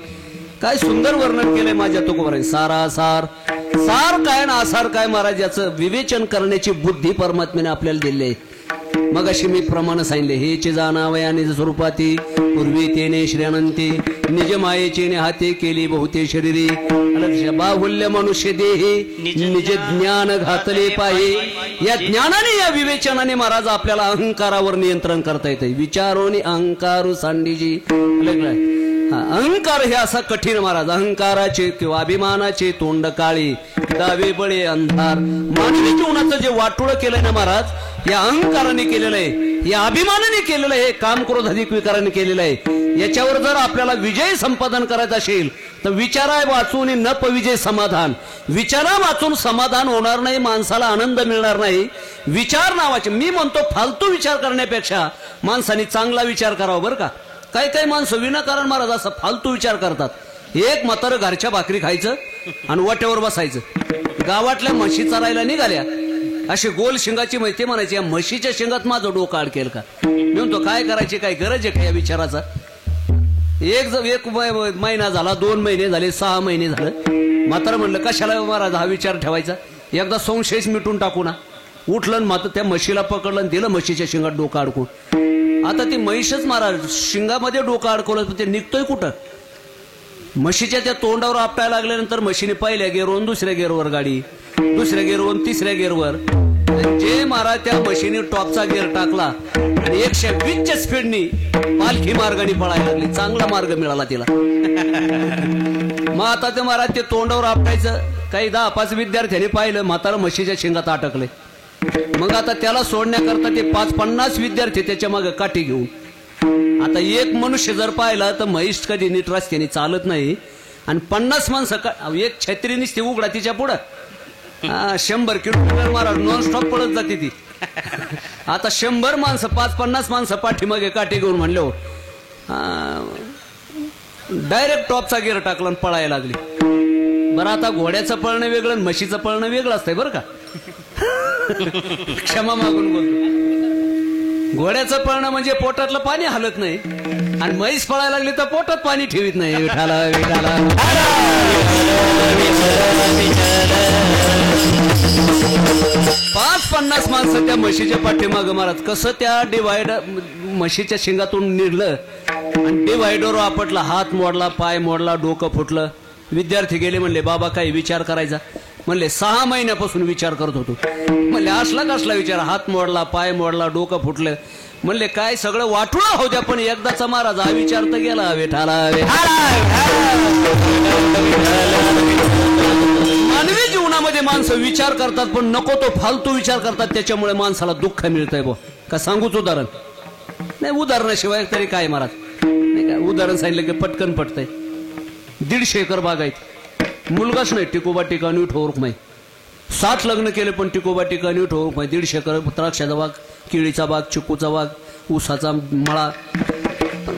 काय सुंदर वर्णन केलंय माझ्या तुकोबारांनी. सारासार सार काय ना आसार काय महाराज याचं विवेचन करण्याची बुद्धी परमात्म्याने आपल्याला दिली आहे. मग अशी मी प्रमाण सांगितले. हेचे जाणावया निज स्वरूपाती पूर्वी तेने श्रेयनंती निज मायेचे हाते केली बहुते शरीरी बाहुल्य मनुष्य देही निज ज्ञान घातले पाहे. या ज्ञानाने या विवेचनाने महाराज आपल्याला अहंकारावर नियंत्रण करता येते. विचारोनी अहंकारू सांडीजी. अहंकार हे असा कठीण महाराज. अहंकाराचे किंवा अभिमानाचे तोंड काळी दावे बळे अंधार. मानवी जीवनाचं जे वाटोळं केलंय ना महाराज या अहंकाराने केलेलं आहे, या अभिमानाने केलेलं आहे, काम क्रोध अधिक विकाराने केलेलं आहे. याच्यावर जर आपल्याला विजय संपादन करायचा असेल तर विचारा वाचून नप विजय समाधान. विचारा वाचून समाधान होणार नाही, माणसाला आनंद मिळणार नाही. विचार नावाचे मी म्हणतो फालतू विचार करण्यापेक्षा माणसाने चांगला विचार करावा. बरं का, काही काही माणसं विनाकारण महाराज असं फालतू विचार करतात. एक म्हातारं घरच्या भाकरी खायचं आणि वाट्यावर बसायचं. गावातल्या म्हशी चरायला निघाल्या अशी गोल शिंगाची माहिती म्हणायची या म्हशीच्या शिंगात माझं डोकं अडकेल का. मी म्हणतो काय करायची काय गरज आहे का या विचाराचा. एक महिना झाला, 2 महिने झाले, 6 महिने झालं. म्हातारं म्हणलं कशाला महाराज हा विचार ठेवायचा, एकदा संशयच मिटून टाकू ना. उठलं मात्र त्या म्हशीला पकडलं आणि दिलं म्हशीच्या शिंगात डोकं अडकून. आता ती म्हैसच महाराज शिंगामध्ये डोकं अडकवलं पण ते निघतोय कुठं. म्हशीच्या त्या तोंडावर आपटायला लागल्यानंतर म्हशीने पहिल्या गेअरवरून दुसऱ्या गेअरवर गाडी, दुसऱ्या गेअरवरून तिसऱ्या गेअरवर. जे महाराज त्या म्हशीने टॉपचा गेअर टाकला आणि 120च्या स्पीडनी पालखी मार्गाने पळायला लागली. चांगला मार्ग मिळाला तिला. मग आता ते महाराज ते तोंडावर आपटायचं. काही 10-5 विद्यार्थ्यांनी पाहिलं म्हातारा म्हशीच्या शिंगात अटकले. मग आता त्याला सोडण्याकरता ते 5-50 विद्यार्थी त्याच्या मागे काठी घेऊन. आता एक मनुष्य जर पाहिला तर म्हैस कधी नीट रस्त्याने चालत नाही आणि 50 माणसं एक छत्री निसते उघडा तिच्या पुढं. 100 किलोमीटर महाराज नॉनस्टॉप पळत जाते ती. आता 100 माणसं 5-50 माणसं पाठीमागे काठी घेऊन म्हणलो डायरेक्ट टॉपचा गेअर टाकला आणि पळायला लागली. बरं आता घोड्याचं पळणं वेगळं आणि म्हशीचं पळणं वेगळं असतंय बरं का. क्षमा मागून बोलतो. घोड्याचं पळणं म्हणजे पोटातलं पाणी हलत नाही आणि म्हैस पळायला लागली तर पोटात पाणी ठेवीत नाही. विठाला विठाला 5-50 माणसं त्या म्हशीच्या पाठीमागं महाराज कसं त्या डिवायडर म्हशीच्या शिंगातून निघलं आणि डिवायडर आपटला. हात मोडला, पाय मोडला, डोकं फुटलं. विद्यार्थी गेले म्हणले बाबा काही विचार करायचा. म्हणले 6 महिन्यापासून विचार करत होतो. म्हणले असला कसला विचार, हात मोडला, पाय मोडला, डोकं फुटलं. म्हणले काय सगळं वाटुळा हो द्या पण एकदाचा महाराज हा विचार तर गेला. विठाला मानवी जीवनामध्ये माणसं विचार करतात पण नको तो फालतू विचार करतात. त्याच्यामुळे माणसाला दुःख मिळतंय. बो का सांगूच उदाहरण नाही, उदाहरणाशिवाय तरी काय महाराज नाही काय. उदाहरण सांगितलं की पटकन पटतंय. 150 एकर बाग आहेत, मुलगाच नाही. टिकोबा टिकाणी ठोरक माही 7 लग्न केले पण टिकोबा टिकाणी ठोरक माही. 150 एकर द्राक्षाचा बाग, केळीचा बाग, चिकूचा बाग, ऊसाचा मळा.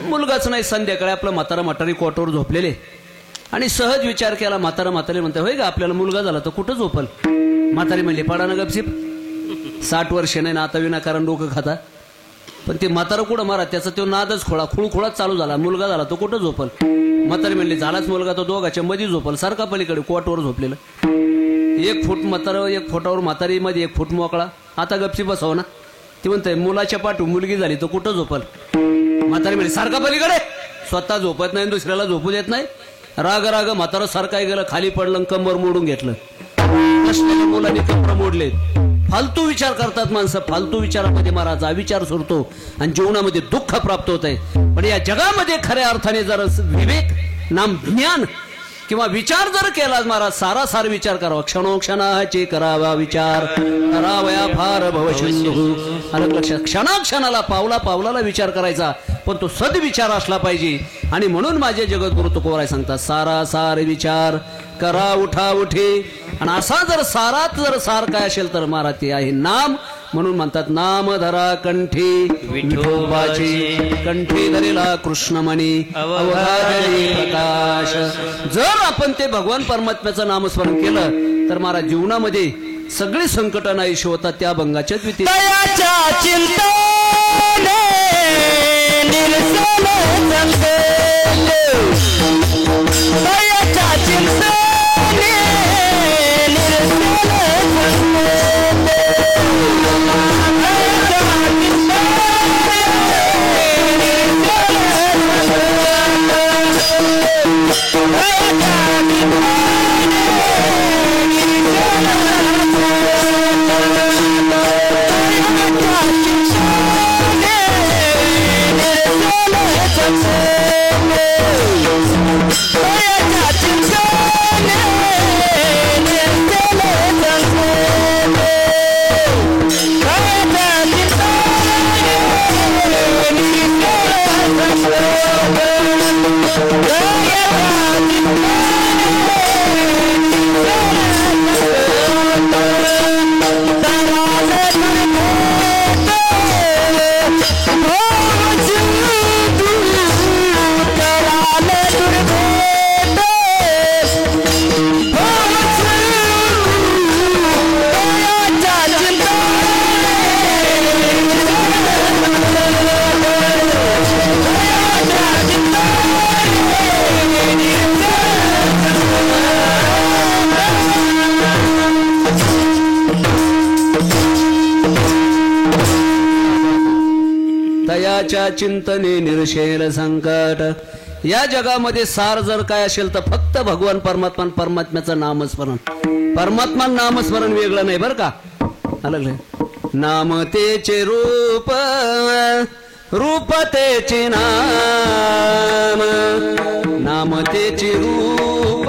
मुलगाच नाही. संध्याकाळी आपलं म्हातारी कोटावर झोपलेले आणि सहज विचार केला. म्हातारी म्हणते होय का आपल्याला मुलगा झाला तर कुठं झोपल. म्हातारी म्हणले पडा ना गपशीप, 60 वर्ष नाही ना आता विनाकारण डोकं खाता. पण ते म्हातारं कुठं मारा त्याचा तो नादच खोळा खुळखुळाच चालू झाला. मुलगा झाला तो कुठं झोपल. म्हातारी म्हणले झालाच मुलगा तो दोघाच्या मध्ये झोपल. सारखा पलीकडे कोटवर झोपलेलं. 1 फूट म्हातारं, 1 फुटावर म्हातारी, मध्ये 1 फूट मोकळा. आता गपची बसव ना. ती म्हणते मुलाच्या पाठू मुलगी झाली तर कुठं झोपल. म्हातारी म्हणले सारखा पलीकडे. स्वतः झोपत नाही, दुसऱ्याला झोपू देत नाही. राग म्हातारं सारखा गेलं, खाली पडलं, कंबर मोडून घेतलं. मुलांनी कंबर मोडले. फालतू विचार करतात माणसं. फालतू विचारामध्ये महाराज विचार सुरतो आणि जीवनामध्ये दुःख प्राप्त होत आहे. पण या जगामध्ये खऱ्या अर्थाने जर विवेक नाम ज्ञान किंवा विचार जर केला महाराज, सारासार विचार करावा. क्षणोक्षणाचे करावा विचार, करावया फार भवसिंधू. अलग लक्षात क्षणाक्षणाला पावला पावलाला विचार करायचा पण तो सद्विचार असला पाहिजे. आणि म्हणून माझे जगद्गुरु तुकोबाराय सांगतात सारासार विचार करा उठा उठे. आणि असा जर सारात जर सार काय असेल तर महाराज ते आहे नाम. म्हणून म्हणतात नाम धरा कंठी विठोबाची, कंठी धरेला कृष्णमणी अवघादरी प्रकाश. जर आपण ते भगवान परमात्म्याचं नामस्मरण केलं तर महाराज जीवनामध्ये सगळी संकट नाहीशी होतात. त्या भंगाच्या चिंतने तयाच्या चिंतने निर्शेल संकट. या जगामध्ये सार जर काय असेल तर फक्त भगवान परमात्मा परमात्म्याचं नामस्मरण. परमात्मा नामस्मरण वेगळं नाही बरं का. अलग नाम तेचे रूप रूप तेचे नाम. नाम तेचे रूप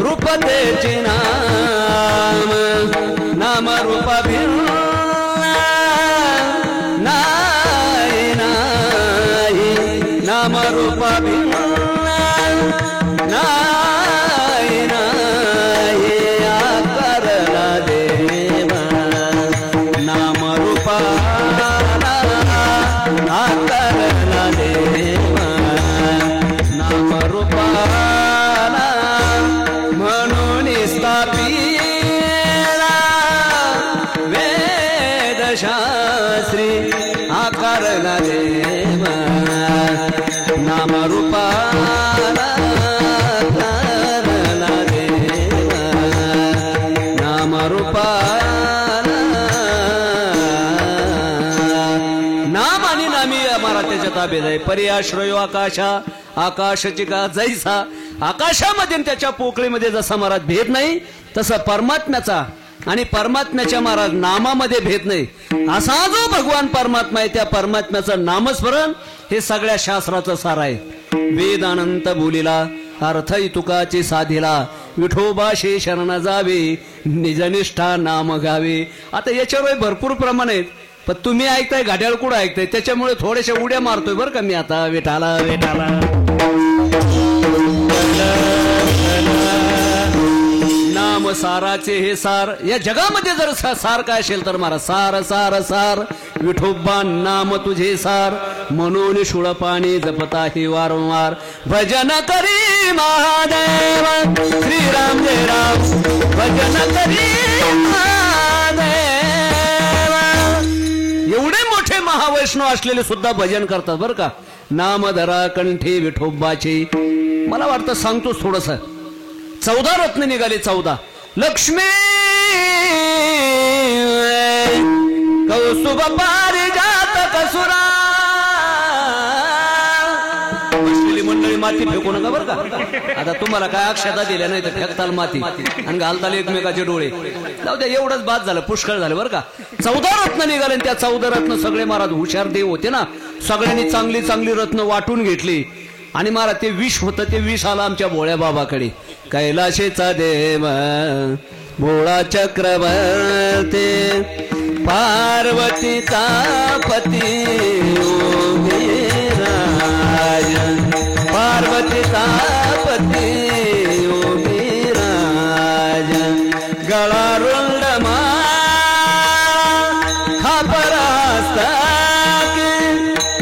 रूप तेचे नाम. नाम रूपा भिन्न नाही नाही. नाम रूपा भिन्न नाही नाही. आकारला देवा नाम रूपाला. आकारला देवा नाम रूपाला. म्हणून स्थापिला वेदशास्त्री. आकारला देवा नाम रूपाला. आकारला देवा नाम रूपाला. नाम आणि नामी आम्हाला त्याच्या ताब्यात आहे. पर्याश्रयो आकाशा. आकाशाची का जैसा आकाशामध्ये त्याच्या पोकळीमध्ये जसा महाराज भेद नाही तसा परमात्म्याचा आणि परमात्म्याच्या महाराज नामामध्ये भेद नाही. असा जो भगवान परमात्मा आहे त्या परमात्म्याचं नामस्मरण हे सगळ्या शास्त्राचं सार आहे. वेद अनंत बोलिला अर्थ तुकाची साधिला. विठोबाशी शरण जावे निजनिष्ठा नाम गावे. आता याच्यावर भरपूर प्रमाण आहेत पण तुम्ही ऐकताय घड्याळ कुठं ऐकताय त्याच्यामुळे थोड्याशा उड्या मारतोय बरं का मी आता. वेठाला वेठाला नाम साराचे हे सार. या जगामध्ये जर सार काय असेल तर मला सार सार सार. विठोबा नाम तुझे सार. म्हणून शुळ पाणी जपता हे वारंवार. भजन करी महादेव श्रीराम जय राम. भजन करी महादेव. एवढे मोठे महावैष्णव असलेले सुद्धा भजन करतात बरं का. नामधरा कंठी विठोबाची. मला वाटतं सांगतोच थोडस. 14 रत्न निघाले. 14 लक्ष्मी कौस्तुभ पारिजात कसुरा. बसलेली मंडळी माती फेकू नका बरं का. आता तुम्हाला काय अक्षता दिल्या नाही तर फेकताल माती आणि घालताल एकमेकाचे डोळे. जाऊ द्या एवढंच बाद झालं पुष्कळ झालं बरं का. 14 रत्न निघाले. त्या 14 रत्न सगळे महाराज हुशार देव होते ना. सगळ्यांनी चांगली चांगली रत्न वाटून घेतली आणि महाराज ते विष होतं ते विष आलं आमच्या भोळ्या बाबाकडे. कैलाशेचा देव भोळा चक्रवर्ती पार्वतीचा पती योगीराज. पार्वतीचा पती योगीराज. गळा रुंड खापर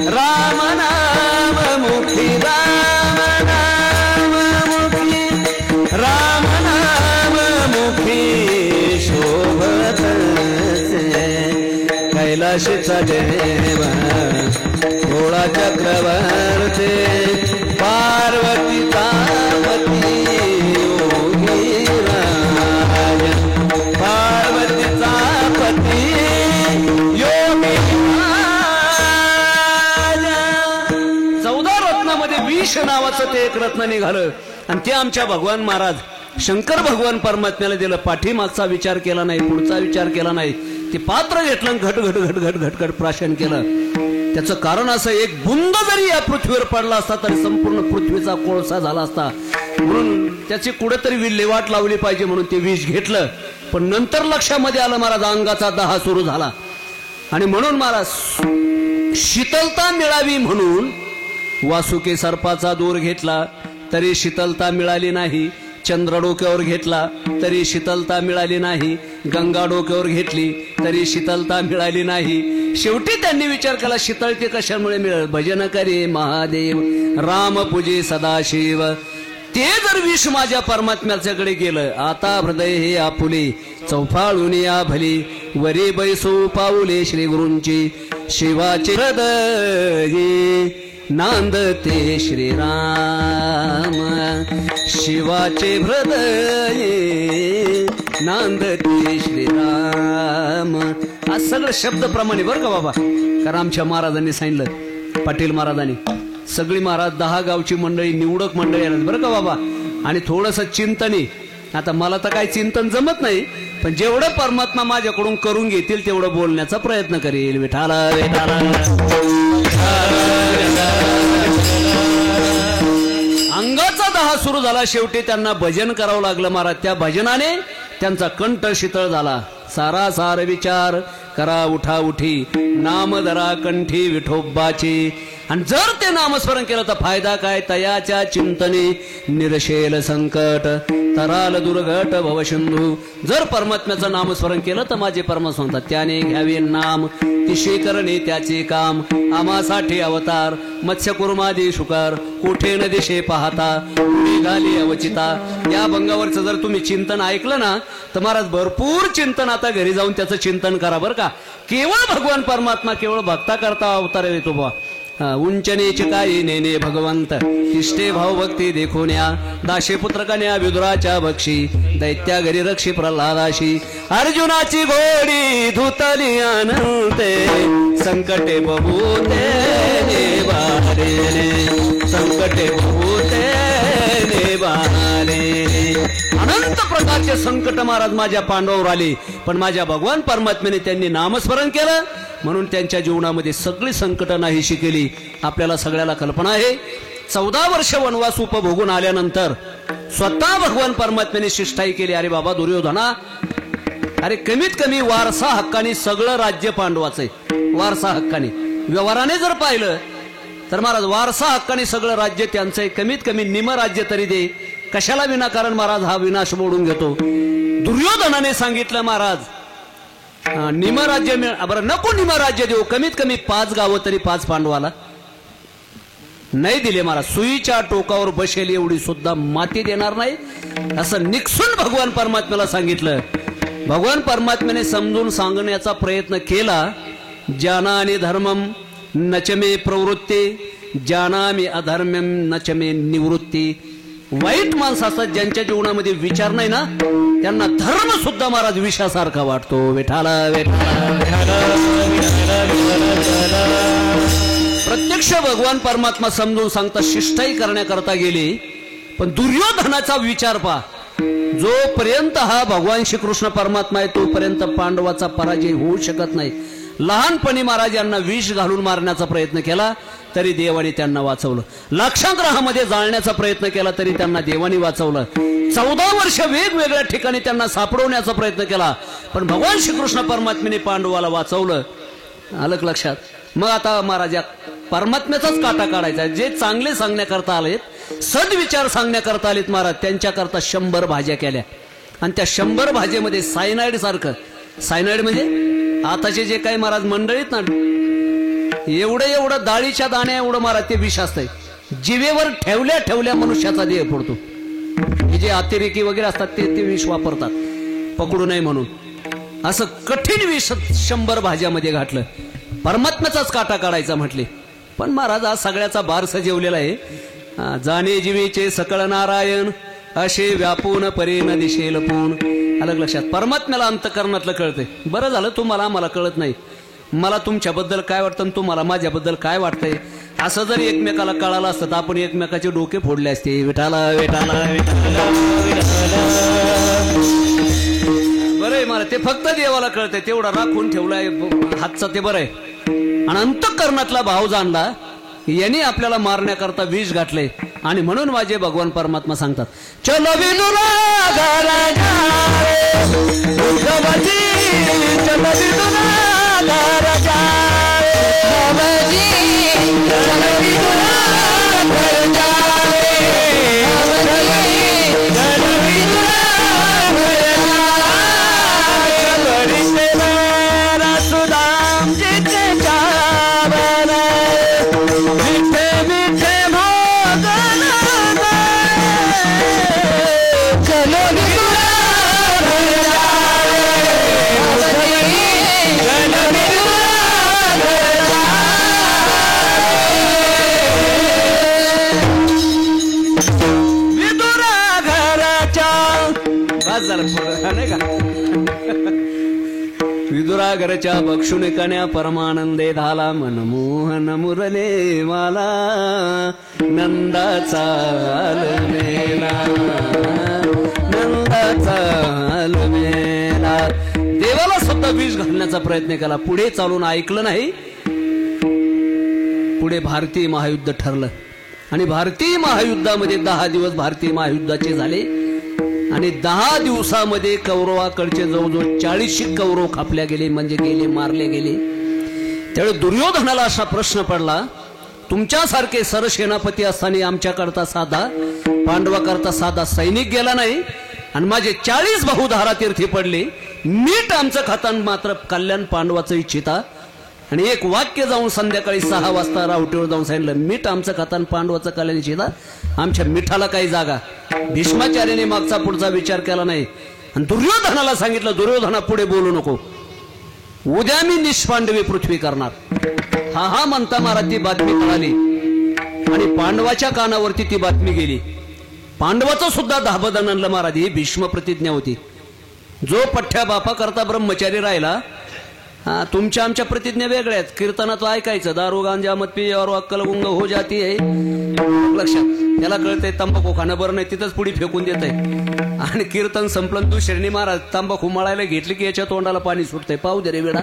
राम नाम मुखी. राम नाम मुखी. राम नाम मुखी शोभत कैलाशचा देव भोळा चक्रवर्ती पार्वतीचा पती योगी राज पार्वतीचा पती योगी राज 14 रत्नामध्ये 20 नावाचं ते एक रत्न निघालं आणि ते आमच्या भगवान महाराज शंकर भगवान परमात्म्याला दिलं. पाठीमागचा विचार केला नाही, पुढचा विचार केला नाही. ते पात्र घेतलं घट घट घट घट घट घट प्राशन केलं. त्याचं कारण असं, एक बुंद जरी या पृथ्वीवर पडला असता तरी संपूर्ण पृथ्वीचा कोळसा झाला असता. म्हणून त्याची कुठेतरी विल्हेवाट लावली पाहिजे म्हणून ते विष घेतलं. पण नंतर लक्षामध्ये आलं महाराज अंगाचा दाह सुरू झाला आणि म्हणून महाराज शीतलता मिळावी म्हणून वासुकी सर्पाचा दूर घेतला तरी शीतलता मिळाली नाही. चंद्र डोक्यावर घेतला तरी शीतलता मिळाली नाही. गंगा डोक्यावर घेतली तरी शीतलता मिळाली नाही. शेवटी त्यांनी विचार केला शीतलते कशामुळे मिळेल. भजन करे महादेव राम पूजे सदाशिव. ते जर विष माझ्या परमात्म्याच्याकडे गेलं आता हृदय हे आपुले चौफाळून या भली वरी बैसू पाऊले श्री गुरूंची शिवाचे हृदय नांदते श्रीराम शिवाचे हृदय नांदते श्रीराम. आज सगळं शब्दप्रमाणे बरं का बाबा. कारण आमच्या महाराजांनी सांगितलं, पाटील महाराजांनी सगळी महाराज 10 गावची मंडळी निवडक मंडळी आहेत बरं का बाबा. आणि थोडंसं चिंतनी. आता मला तर काही चिंतन जमत नाही पण जेवढं परमात्मा माझ्याकडून करून घेतील तेवढं बोलण्याचा प्रयत्न करेल. विठाला विठाला अंगाचा दाह सुरू झाला. शेवटी त्यांना भजन करावं लागलं महाराज. त्या भजनाने त्यांचा कंठ शीतळ झाला. सारासार विचार करा उठा उठी नाम धरा कंठी विठोबाची. आणि जर ते नामस्मरण केलं तर फायदा काय. तयाच्या चिंतने निरशेल संकट तराल दुर्घट भवसिंधू. जर परमात्म्याचं नामस्मरण केलं तर माझे परमात्मा म्हणतात त्याने घ्यावे नाम तिशे करणे त्याचे काम. आमासाठी अवतार मत्स्य कुर्मादी शुकार कोठे न दिशे पाहता निघाली अवचिता. या भंगावरचं जर तुम्ही चिंतन ऐकलं ना तर महाराज भरपूर चिंतन आता घरी जाऊन त्याचं चिंतन करा बरं का. केवळ भगवान परमात्मा केवळ भक्ता करता अवतार येतो बा. उंच नीच काही नेने भगवंत तिष्ठे भाव भक्ती देखोन्या दाशे पुत्र कन्या विदुराच्या बक्षी दैत्या घरी रक्षी प्रल्हादाशी. अर्जुनाची घोडी धुतली अनंते संकटे बहुते निवारे संकटे बहुते निवारे. अनंत प्रकारचे संकट महाराज माझ्या पांडवावर आले पण माझ्या भगवान परमात्म्याने त्यांनी नामस्मरण केलं म्हणून त्यांच्या जीवनामध्ये सगळी संकट नाहीशी केली. आपल्याला सगळ्याला कल्पना आहे 14 वर्ष वनवास उपभोगून आल्यानंतर स्वतः भगवान परमात्म्याने शिष्टाई केली. अरे बाबा दुर्योधना, अरे कमीत कमी वारसा हक्काने सगळं राज्य पांडवाचं आहे. वारसा हक्काने व्यवहाराने जर पाहिलं तर महाराज वारसा हक्काने सगळं राज्य त्यांचं आहे. कमीत कमी निम राज्य तरी दे. कशाला विनाकारण महाराज हा विनाश मोडून घेतो. दुर्योधनाने सांगितलं महाराज निम राज्य बरं नको निम राज्य देऊ कमीत कमी 5 गावं तरी 5 पांडवाला नाही दिले महाराज. सुईच्या टोकावर बसेल एवढी सुद्धा माती देणार नाही असं निक्षून भगवान परमात्म्याला सांगितलं. भगवान परमात्म्याने समजून सांगण्याचा प्रयत्न केला. जानामि धर्मम नचमे प्रवृत्ती जानामि अधर्म्यम नचमे निवृत्ती. वाईट माणसं असतात ज्यांच्या जीवनामध्ये विचार नाही ना त्यांना धर्म सुद्धा महाराज विषासारखा वाटतो. विठाला प्रत्यक्ष भगवान परमात्मा समजून सांगता शिष्टाई करण्याकरता गेले पण दुर्योधनाचा विचार पहा. जोपर्यंत हा भगवान श्रीकृष्ण परमात्मा आहे तोपर्यंत पांडवाचा पराजय होऊ शकत नाही. लहानपणी महाराज यांना विष घालून मारण्याचा प्रयत्न केला तरी देवाने त्यांना वाचवलं. लाक्षागृहामध्ये जाळण्याचा प्रयत्न केला तरी त्यांना देवाने वाचवलं. 14 वर्ष वेगवेगळ्या ठिकाणी त्यांना सापडवण्याचा प्रयत्न केला पण भगवान श्रीकृष्ण परमात्म्याने पांडवाला वाचवलं. आलं लक्षात. मग आता महाराज परमात्म्याचाच काटा काढायचा. जे चांगले सांगण्याकरता आलेत सद्विचार सांगण्याकरता आलेत महाराज त्यांच्याकरता 100 भाज्या केल्या आणि त्या 100 भाज्यामध्ये सायनाइड सारखं. सायनाइड म्हणजे आताचे जे काही महाराज मंडळीत ना एवढं डाळीच्या दाण्या एवढं महाराज ते विष असतंय. जिवेवर ठेवल्या ठेवल्या मनुष्याचा देह पडतो. जे अतिरेकी वगैरे असतात ते विष वापरतात पकडू नये म्हणून. असं कठीण विष 100 भाज्यामध्ये घातलं. परमात्म्याचाच काटा काढायचा म्हटले पण महाराज आज सगळ्याचा बार सजवलेला आहे. जाणे जीवेचे सकळ नारायण असे व्यापून परेन दिशेल पून. अलग लक्षात. परमात्म्याला अंतकरणातलं कळतंय. बरं झालं तुम्हाला मला कळत नाही. मला तुमच्याबद्दल काय वाटतं तुम्हाला माझ्याबद्दल काय वाटतंय असं जर एकमेकाला कळालं असतं तर आपण एकमेकाचे डोके फोडले असते. विठाला विठाला बरं आहे मला ते फक्त देवाला कळतंय तेवढा राखून ठेवलाय हातचा ते बरं आहे. आणि अंतःकरणातला भाव जाणला यांनी आपल्याला मारण्याकरता विष घातले. आणि म्हणून माझे भगवान परमात्मा सांगतात चलो विदुरा घरा जाए उद्धवजी चलो विदुरा घरा जाए चलो विदुरा घर जाए चलो विदुरा घर जाए सुदाम जी के चावल मीठे मीठे भोगन चलो विदुरा घर जाए चलो विदुरा घर जाए विदुरा घराच्या बस झालं नाही का. विदुरा घरच्या बक्षुण कन्या परमानंदे झाला मनमोहन मुरले मला नंदाचा आलमेला नंदाचा आलमेला. देवाला सुद्धा विष घालण्याचा प्रयत्न केला. पुढे चालून ऐकलं नाही. पुढे भारतीय महायुद्ध ठरलं आणि भारतीय महायुद्धामध्ये 10 दिवस भारतीय महायुद्धाचे झाले आणि 10 दिवसामध्ये कौरवाकडचे जवळजवळ 40 कौरव कापल्या गेले म्हणजे गेले मारले गेले. त्यावेळी दुर्योधनाला असा प्रश्न पडला तुमच्यासारखे सरसेनापती असताना आमच्याकरता साधा पांडवाकरता साधा सैनिक गेला नाही आणि माझे 40 भाऊ धारातीर्थी पडले. मीठ आमचं खातान मात्र कल्याण पांडवाचं इच्छिता. आणि एक वाक्य जाऊन संध्याकाळी 6 वाजता रावटीवर जाऊन सांगितलं मीठ आमचं खातान पांडवाचं कल्याण इच्छिता. आमच्या मिठाला काही जागा. भीष्माचार्याने मागचा पुढचा विचार केला नाही आणि दुर्योधनाला सांगितलं दुर्योधना पुढे बोलू नको उद्या मी निष्पांडवी पृथ्वी करणार. हा म्हणता महाराज ती बातमी कळाली आणि पांडवाच्या कानावरती ती बातमी गेली. पांडवाचं सुद्धा धाबदन आणलं महाराज. ही भीष्म प्रतिज्ञा होती. जो पठ्ठ्या बापा करता ब्रह्मचारी राहिला तुमच्या आमच्या प्रतिज्ञा वेगळ्यात. कीर्तनात ऐकायचं दारू गांजा मत पियावर अक्कल गुंग हो जाती आहे. लक्षात. त्याला कळतंय तंबाखू खाणं बरं नाही तिथंच पुढे फेकून देत आहे आणि कीर्तन संपलं दुसऱ्याने महाराज तंबाखू मळायला घेतली की याच्या तोंडाला पाणी सुटतंय. पाहू दे रे वेळा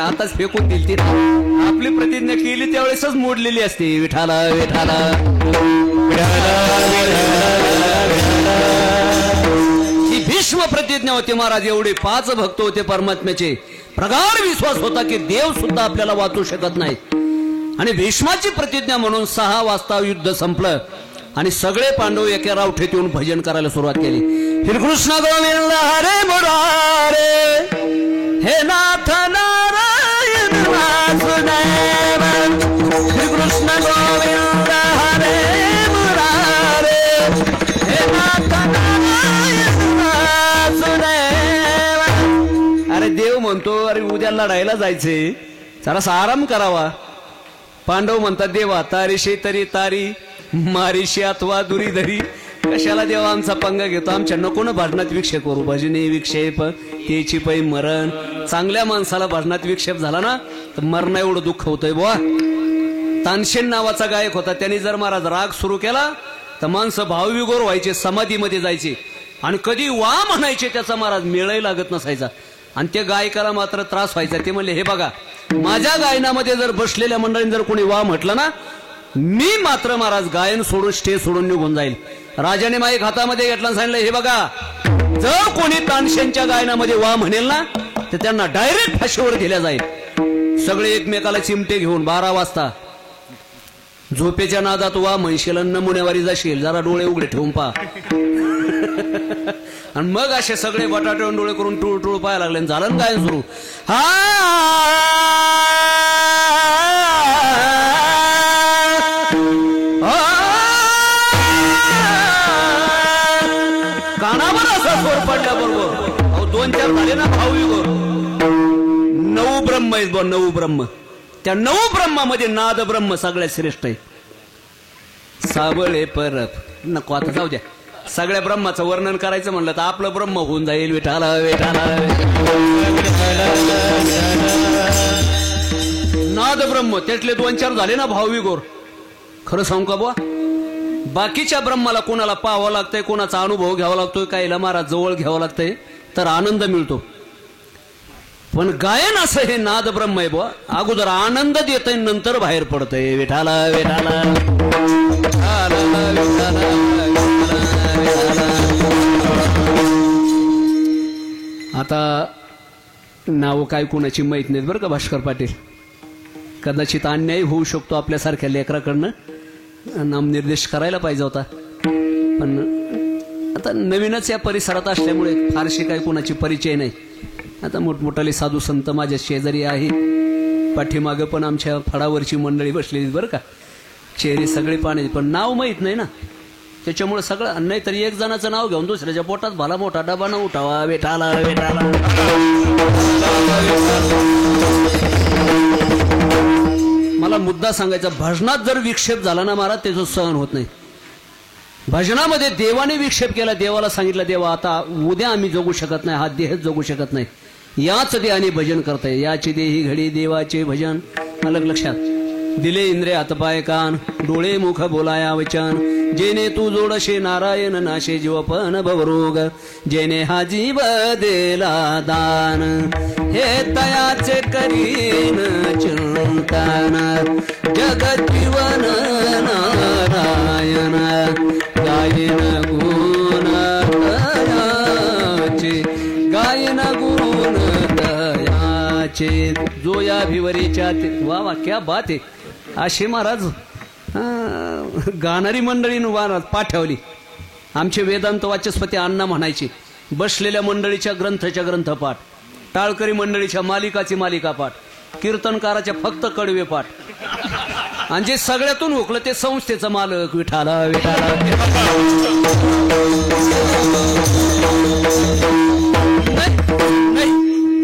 आताच फेकून दिल ती. आपली प्रतिज्ञा केली त्यावेळेसच मोडलेली असते. विठाला विठाला ही भीष्म प्रतिज्ञा होती महाराज. एवढे 5 भक्त होते परमात्म्याचे. प्रगाढ विश्वास होता की देव सुद्धा आपल्याला वाचू शकत नाही. आणि भीष्माची प्रतिज्ञा म्हणून 6 वाजता युद्ध संपलं आणि सगळे पांडव एका रावठीत येऊन भजन करायला सुरुवात केली. श्रीकृष्ण गोविंद हरे मुरारे हे नाथ नारायण वासुदेव श्रीकृष्ण गोविंद हरे मुरारे हे नाथ नारायण वासुदेव. अरे देव म्हणतो अरे उद्या लढायला जायचे जरासा आराम करावा. पांडव म्हणतात देवा तारीशे तरी तारी मारीशी अथवा दुरी धरी. कशाला देवा आमचा पंगा घेतो. आमच्या नको ना भाजनात विक्षेप करू. भजने विक्षेप तेची पै मरण. चांगल्या माणसाला भाजनात विक्षेप झाला ना तर मरण एवढं दुःख होतंय बुवा. तानसेन नावाचा गायक होता. त्यांनी जर महाराज राग सुरू केला तर माणसं भावविगोर व्हायचे समाधीमध्ये जायचे आणि कधी वा म्हणायचे त्याचा महाराज मेळही लागत नसायचा. आणि ते गायकाला मात्र त्रास व्हायचा. ते म्हणले हे बघा माझ्या गायनामध्ये जर बसलेल्या मंडळींनी जर कोणी वा म्हटलं ना मी मात्र महाराज गायन सोडून स्टेज सोडून निघून जाईल. राजाने माईक हातामध्ये घेतला सांगितलं हे बघा जर कोणी तानसेनच्या गायनामध्ये वा म्हणेल ना तर त्यांना डायरेक्ट फाशीवर दिल्या जाईल. सगळे एकमेकाला चिमटे घेऊन 12 वाजता झोपेच्या नादात वा म्हणशील नमुन्यावारी जाशील. जरा डोळे उघडे ठेवून पहा. आणि मग असे सगळे बटाटे डोळे करून टूळ टूळ पाहायला लागले. झालं ना गायन सुरू. कानावर असा स्वर पडल्याबरोबर 2-4 झाले ना भाऊ विगोर. 9 ब्रह्म आहेत बा. 9 ब्रह्म. त्या 9 ब्रह्मामध्ये नाद ब्रह्म सगळ्यात श्रेष्ठ आहे. साबळे परत नको आता जाऊ द्या. सगळ्या ब्रह्माचं वर्णन करायचं म्हणलं तर आपलं ब्रह्म होऊन जाईल. विठाला विठाला नाद ब्रह्म त्यातले 2-4 झाले ना भावविगोर. खरं सांगू का बुवा, बाकीच्या ब्रह्माला कोणाला पाहावं लागतंय, कोणाचा अनुभव घ्यावा लागतोय, काहीला महाराज जवळ घ्यावं लागतंय तर आनंद मिळतो. पण गायन असं हे नाद ब्रह्म आहे बुवा, अगोदर आनंद देतय नंतर बाहेर पडतंय. विठाला विठाला आता नाव काय कोणाची माहित नाहीत बरं का भास्कर पाटील. कदाचित अन्याय होऊ शकतो आपल्यासारख्या लेकराकडनं, नामनिर्देश करायला पाहिजे होता. पण आता नवीनच या परिसरात असल्यामुळे फारशी काही कोणाची परिचय नाही. आता मोठमोठाले साधू संत माझ्या शेजारी आहे, पाठीमागं पण आमच्या फडावरची मंडळी बसलेली बरं का, चेहरे सगळे पाणी, पण नाव माहीत नाही ना, त्याच्यामुळे सगळं नाही. तरी एक जणाचं नाव घेऊन दुसऱ्याच्या पोटात भला मोठा डबा न उठावा. वेठाला वेठाला. मला मुद्दा सांगायचा, भजनात जर विक्षेप झाला ना महाराज त्याचं सहन होत नाही. भजनामध्ये देवाने विक्षेप केला, देवाला सांगितलं देवा आता उद्या आम्ही जगू शकत नाही, हा देह जगू शकत नाही, याच देहाने भजन करताय. याची देही घडी देवाचे भजन. अलग लक्षात. दिले इंद्रिय हातपाय कान, डोळे मुख बोलाया वचन, जेने तू जोडशे नारायण नाशे जीवपन भवरोग, जेने हा जीव देला दान, हे तयाचे करीन चिंतन, जगत जीवन नारायण, गायन गुण दयाचे, गायन गुण दयाचे, जो या भिवरीच्या. वा वा क्या बात आहे. असे महाराज गाणारी मंडळी महाराज पाठवली. आमचे वेदांत वाचस्पती अण्णा म्हणायचे, बसलेल्या मंडळीच्या ग्रंथच्या ग्रंथपाठ, टाळकरी मंडळीच्या मालिकाची मालिका पाठ, कीर्तनकाराच्या फक्त कडवे पाठ, आणि जे सगळ्यातून हुकलं ते संस्थेचा मालक. विठाला विठाला.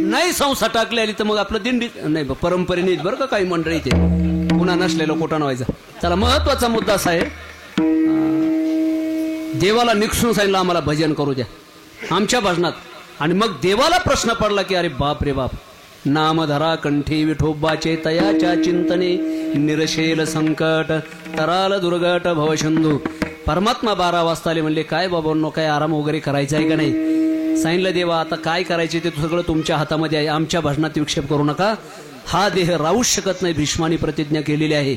नाही संस्था टाकली आली तर मग आपलं दिंडी नाही, परंपरेने बरं का काही मंडळी ते पुन्हा नसलेलं कोटा व्हायचा. चला, महत्वाचा मुद्दा असा आहे, देवाला निक्षून सांगितलं आम्हाला भजन करू द्या आमच्या भजनात. आणि मग देवाला प्रश्न पडला की अरे बाप रे बाप, नामधरा कंठी विठोबाचे तयाच्या चिंतने, निरशेल संकट तराल दुर्गट भवशंधू. परमात्मा 12 वाजता आले, म्हणले काय बाबांनो काय आराम वगैरे करायचा आहे का नाही. सांगितलं देवा आता काय करायचे ते सगळं तुमच्या हातामध्ये आहे, आमच्या भजनात विक्षेप करू नका, हा देह राहूच शकत नाही, भीष्मानी प्रतिज्ञा केलेली आहे.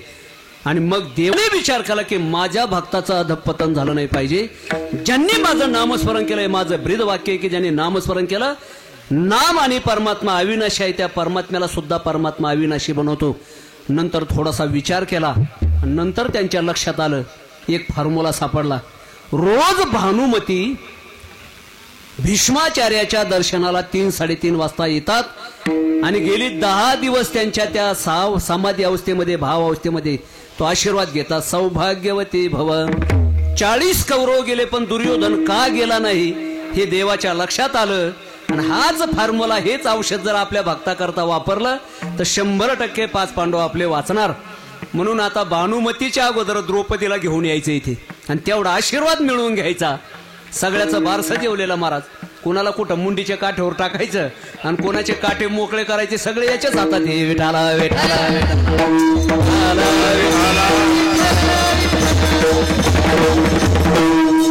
आणि मग देवाने विचार केला की माझ्या भक्ताचं अधपतन झालं नाही पाहिजे. ज्यांनी माझं नामस्मरण केलंय, माझं ब्रीद वाक्य आहे की ज्यांनी नामस्मरण केलं, नाम आणि परमात्मा अविनाशी आहे, त्या परमात्म्याला सुद्धा परमात्मा अविनाशी बनवतो. नंतर थोडासा विचार केला, नंतर त्यांच्या लक्षात आलं, एक फॉर्म्युला सापडला. रोज भानुमती भीष्माचार्याच्या दर्शनाला 3-3:30 वाजता येतात आणि गेली 10 दिवस त्यांच्या त्या समाधी अवस्थेमध्ये, भाव अवस्थेमध्ये तो आशीर्वाद घेतात. सौभाग्यवती भव. 40 कौरव गेले पण दुर्योधन का गेला नाही हे देवाच्या लक्षात आलं. आणि हाच फॉर्म्युला, हेच औषध जर आपल्या भक्ताकरता वापरलं तर 100% 5 पांडव आपले वाचणार. म्हणून आता भानुमतीच्या अगोदर द्रौपदीला घेऊन यायचं इथे आणि तेवढा आशीर्वाद मिळवून घ्यायचा. सगळ्याचं बारसं जेवलेला महाराज, कोणाला कुठं मुंडीच्या काठेवर टाकायचं आणि कोणाचे काठे मोकळे करायचे सगळे याच्याच हातात. हे विठाला विठाला.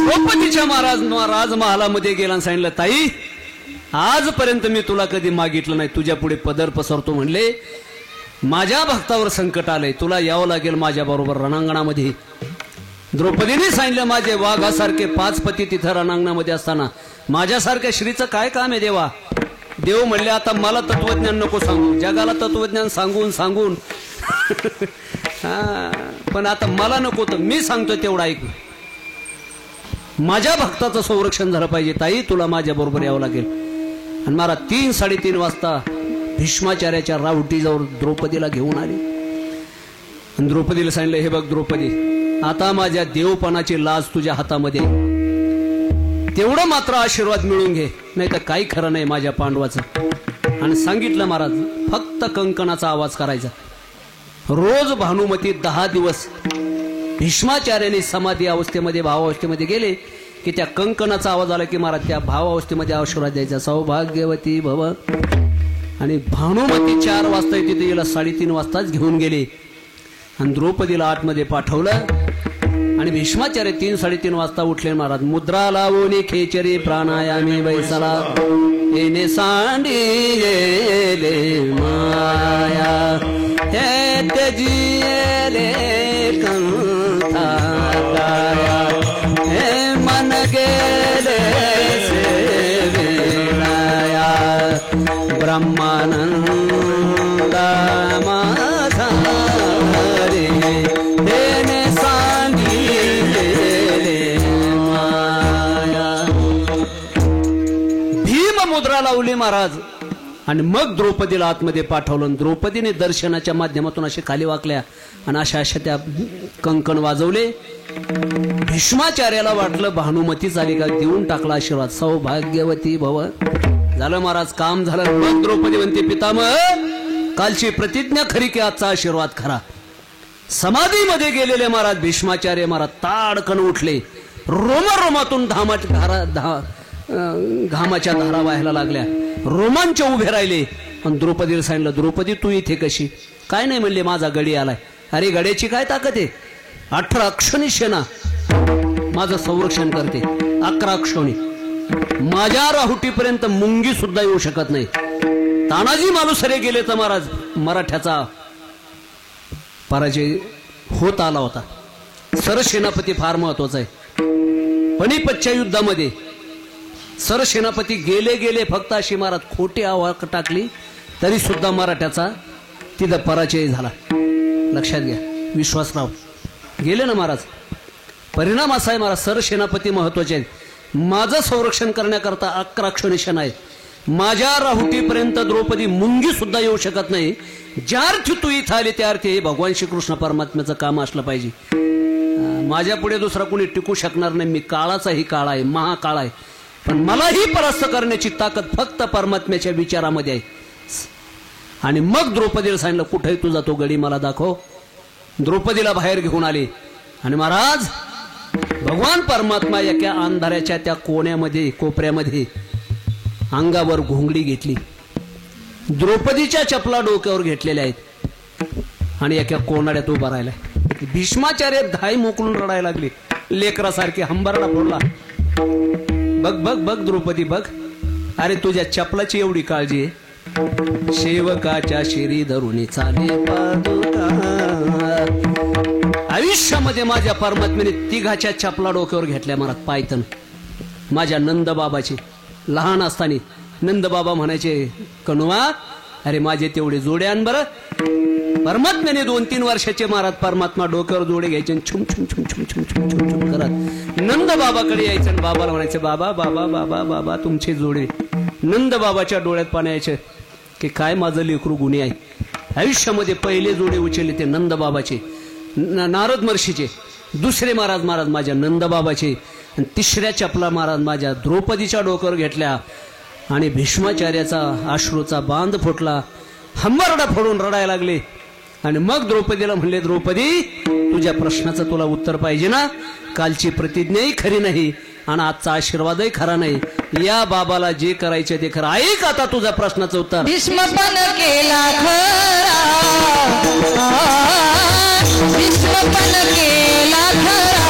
द्रौपदीच्या महाराज राजमहालामध्ये गेला आणि सांगितलं, ताई आजपर्यंत मी तुला कधी मागितलं नाही, तुझ्या पुढे पदर पसरतो म्हणले, माझ्या भक्तावर संकट आलंय, तुला यावं लागेल माझ्या बरोबर रणांगणामध्ये. द्रौपदीने सांगितलं, माझे वाघासारखे 5 पती तिथं रणांगणामध्ये असताना माझ्यासारख्या श्रीचं काय काम आहे देवा. देव म्हणले, आता मला तत्वज्ञान नको सांगू, जगाला तत्वज्ञान सांगून सांगून पण आता मला नको, तर मी सांगतो तेवढं ऐक. माझ्या भक्ताचं संरक्षण झालं पाहिजे, ताई तुला माझ्या बरोबर यावं लागेल. आणि मला 3-3:30 वाजता भीष्माचार्याच्या रावटीजवळ द्रौपदीला घेऊन आले. आणि द्रौपदीला सांगितलं, हे बघ द्रौपदी, आता माझ्या देवपणाची लाज तुझ्या हातामध्ये, तेवढं मात्र आशीर्वाद मिळून घे, नाही तर काही खरं नाही माझ्या पांडवाचं. आणि सांगितलं महाराज, फक्त कंकणाचा आवाज करायचा. रोज भानुमती 10 दिवस भीष्माचार्याने समाधी अवस्थेमध्ये भावावस्थेमध्ये गेले की त्या कंकणाचा आवाज आला की महाराज त्या भावावस्थेमध्ये आशीर्वाद द्यायचा, सौभाग्यवती भव. आणि भानुमती 4 वाजता तिथे गेला, 3:30 वाजताच घेऊन गेले आणि द्रौपदीला आतमध्ये पाठवलं. आणि भीष्माचार्य 3-3:30 वाजता उठले. महाराज मुद्रा लावून खेचरी प्राणायामी बैसला, येणे सांडिले माया हे त्यजिले कंथा काया हे मन गेले सेविनाया ब्रह्मानंदा माझा रे हेने सांडिले माया. भीम मुद्रा लावली महाराज आणि मग द्रौपदीला आतमध्ये पाठवलं. द्रौपदीने दर्शनाच्या माध्यमातून असे खाली वाकल्या आणि अशा त्या कंकण वाजवले. भीष्माचार्याला वाटलं भानुमतीच आली का, देऊन टाकला आशीर्वाद, सौभाग्यवती भव. झालं महाराज, काम झालं. मग द्रौपदी म्हणते पितामह कालची प्रतिज्ञा खरी की आजचा आशीर्वाद खरा. समाधीमध्ये गेलेले महाराज भीष्माचार्य महाराज ताडकन उठले. रोमातून घामाच्या धारा व्हायला लागल्या. रोमांच उभे राहिले. आणि द्रौपदीला सांगितलं, द्रौपदी तू इथे कशी? काय नाही म्हणले, माझा गडी आलाय. अरे गड्याची काय ताकद आहे? 18 अक्षणी सेना माझं संरक्षण करते. 11 अक्षणी. माझ्या राहुटीपर्यंत मुंगी सुद्धा येऊ शकत नाही. तानाजी मालुसरे गेले तर महाराज मराठ्याचा पराजय होत आला होता. सरसेनापती फार महत्वाचा आहे. पानिपतच्या युद्धामध्ये सरसेनापती गेले फक्त अशी महाराज खोटी आवाज टाकली तरी सुद्धा मराठ्याचा तिथं पराजय झाला. लक्षात घ्या, विश्वासराव गेले ना महाराज. परिणाम असा आहे महाराज, सरसेनापती महत्वाचे आहेत. माझं संरक्षण करण्याकरता 11 अक्षनिशन आहे. माझ्या राहुटीपर्यंत द्रौपदी मुंगी सुद्धा येऊ शकत नाही. ज्या अर्थी तू इथं आले त्या अर्थी भगवान श्रीकृष्ण परमात्म्याचं काम असलं पाहिजे. माझ्या पुढे दुसरा कोणी टिकू शकणार नाही. मी काळाचाही काळ आहे, महाकाळ आहे. पण मलाही परास्त करण्याची ताकद फक्त परमात्म्याच्या विचारामध्ये आहे. आणि मग द्रौपदीला सांगितलं, कुठे तुझा तो गडी मला दाखव. द्रौपदीला बाहेर घेऊन आले. आणि महाराज भगवान परमात्मा एका अंधाऱ्याच्या त्या कोपऱ्यामध्ये अंगावर घोंगडी घेतली. द्रौपदीच्या चपला डोक्यावर घेतलेल्या आहेत आणि एका कोनाड्यात उभा राहिला. भीष्माचार्य धाय मोकळून रडायला लागले. लेकरासारखे हंबरडा फोडला. बघ बघ बघ द्रौपदी बघ, अरे तुझ्या चपलाची एवढी काळजी आहे. सेवकाच्या शिरी धरुणी चाले पादुका. आयुष्यामध्ये माझ्या परमात्म्याने 3 चपला डोक्यावर घेतल्या महाराज पायतन. माझ्या नंदबाबाची लहान असताना नंदबाबा म्हणायचे, कनुआ अरे माझे तेवढे जोडे आण बरं. परमात्म्याने 2-3 वर्षाचे महाराज परमात्मा डोक्यावर जोडे घ्यायचे छुम छुम छुम छुम छुम छुम छुम छुम करत नंद बाबाकडे यायचं आणि बाबाला म्हणायचं, बाबा बाबा बाबा बाबा तुमचे जोडे. नंद बाबाच्या डोळ्यात पाणी यायचे की काय माझं लेकरू गुन्हे आहे. आयुष्यामध्ये पहिले जोडे उचलले ते नंद बाबाचे, नारद महर्षीचे. दुसरे महाराज माझ्या नंद बाबाचे. आणि 3ऱ्या चपला महाराज माझ्या द्रौपदीच्या डोक्यावर घेतल्या. आणि भीष्माचार्याचा अश्रूचा बांध फुटला. हंबरडा फोडून रडायला लागले. आणि मग द्रौपदीला म्हणले, द्रौपदी तुझ्या प्रश्नाचं तुला उत्तर पाहिजे ना. कालची प्रतिज्ञाही खरी नाही आणि आजचा आशीर्वादही खरा नाही. या बाबाला जे करायचं ते खरं. ऐक आता तुझ्या प्रश्नाचं उत्तर. भीष्मपण केला खरा, भीष्मपण केला खरा.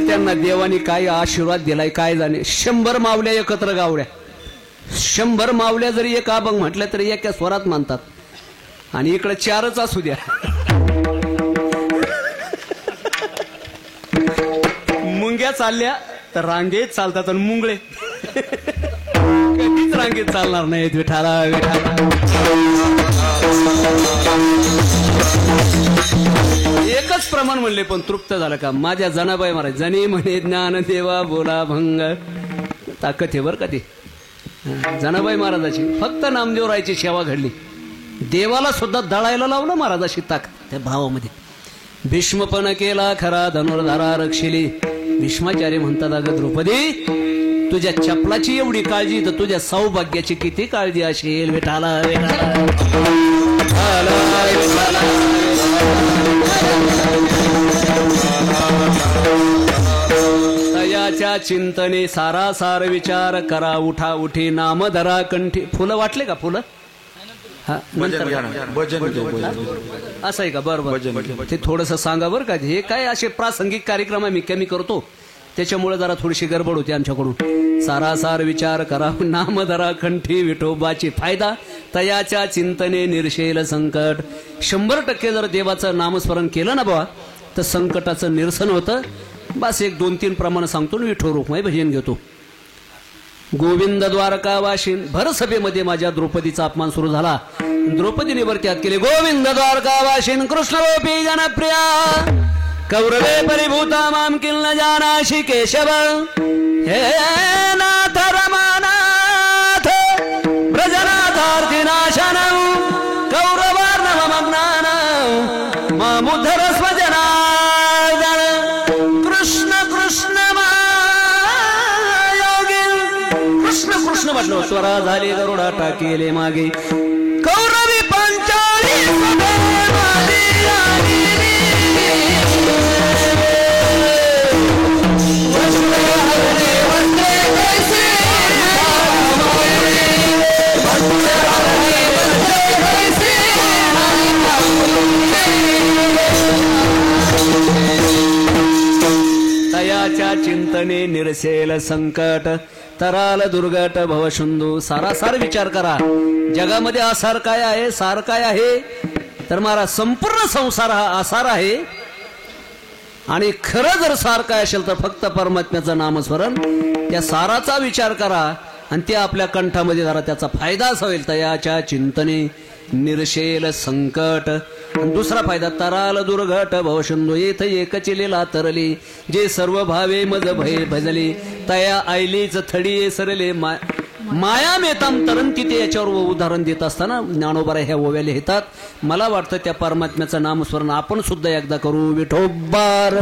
त्यांना देवाने काय आशीर्वाद दिलाय काय जाणे. 100 मावल्या एकत्र गावड्या. 100 मावल्या जरी एक अभंग म्हटलं तरी एका स्वरात मानतात. आणि इकडे 4च असू द्या. मुंगळ्या चालल्या तर रांगेत चालतात आणि मुंगळे कधीच रांगेत चालणार नाहीत. विठाला विठाला एकच प्रमाण म्हणले पण तृप्त झालं का. माझ्या जनाबाई महाराज जनी म्हणे ज्ञान देवा बोला भंग ताकद आहे बर का ती जनाबाई महाराजाची. फक्त नामदेवरायची सेवा घडली. देवाला सुद्धा दळायला लावलं महाराजाशी ताकद त्या भावामध्ये. भीष्मपण केला खरा धनुर्धारा रक्षिली. भीष्माचार्य म्हणतात अगं द्रौपदी तुझ्या चपलाची एवढी काळजी तर तुझ्या सौभाग्याची किती काळजी असेल. विठाला तयाच्या चिंतने सारासार विचार करा उठा उठी नाम धरा कंठी. फुलं वाटले का फुलं असं आहे का. बरोबर ते थोडस सांगा बरं का. हे काय असे प्रासंगिक कार्यक्रम आहे मी कमी करतो त्याच्यामुळे जरा थोडीशी गडबड होती आमच्याकडून. सारासार विचार करा नाम धरा कंठी विठोबाची फायदा तयाच्या चिंतने निरशेल संकट. 100% जर देवाचं नामस्मरण केलं ना बाबा तर संकटाचं निरसन होतं. बस 1-2-3 प्रमाण सांगतो विठो रूपमय भजन घेतो. गोविंद द्वारका वाशिन. भर सभेमध्ये माझ्या द्रौपदीचा अपमान सुरू झाला. द्रौपदीने वरती हात केले. गोविंद द्वारका वाशिन कृष्ण गोपी जनप्रिया कौरवे परिभूता माम किल न जानाशी केशव. हे नाथ रमानाथ ब्रजनाथार्थिनाशन कौरवार्णवमग्नान मामुद्धर स्वजनार्दन. कृष्ण कृष्ण कृष्ण कृष्ण म्हटलं स्वरा झाले गरुडा टाकेले मागे. कौरवी पंचाळी तयाच्या चिंतने निरसेल संकट तराल दुर्गट भवशुंदू. सारासार विचार करा जगामध्ये आसार काय आहे सार काय आहे तर मला संपूर्ण संसार हा आसार आहे. आणि खरं जर सार काय असेल तर फक्त परमात्म्याचं नामस्मरण. त्या साराचा विचार करा आणि ते आपल्या कंठामध्ये जरा त्याचा फायदाच होईल. तयाच्या चिंतने निरशेल संकट. दुसरा फायदा तराल दुर्घट भवशुंदू. येथ एकची लीला तरली जे सर्व भावे मज भय भजली. तया आईलीच थडी सरले माया मेताम तरंती. ते याच्यावर उदाहरण देत असताना ज्ञानोबा ह्या ओव्या लिहितात. मला वाटतं त्या परमात्म्याचं नामस्मरण आपण सुद्धा एकदा करू. विठोबार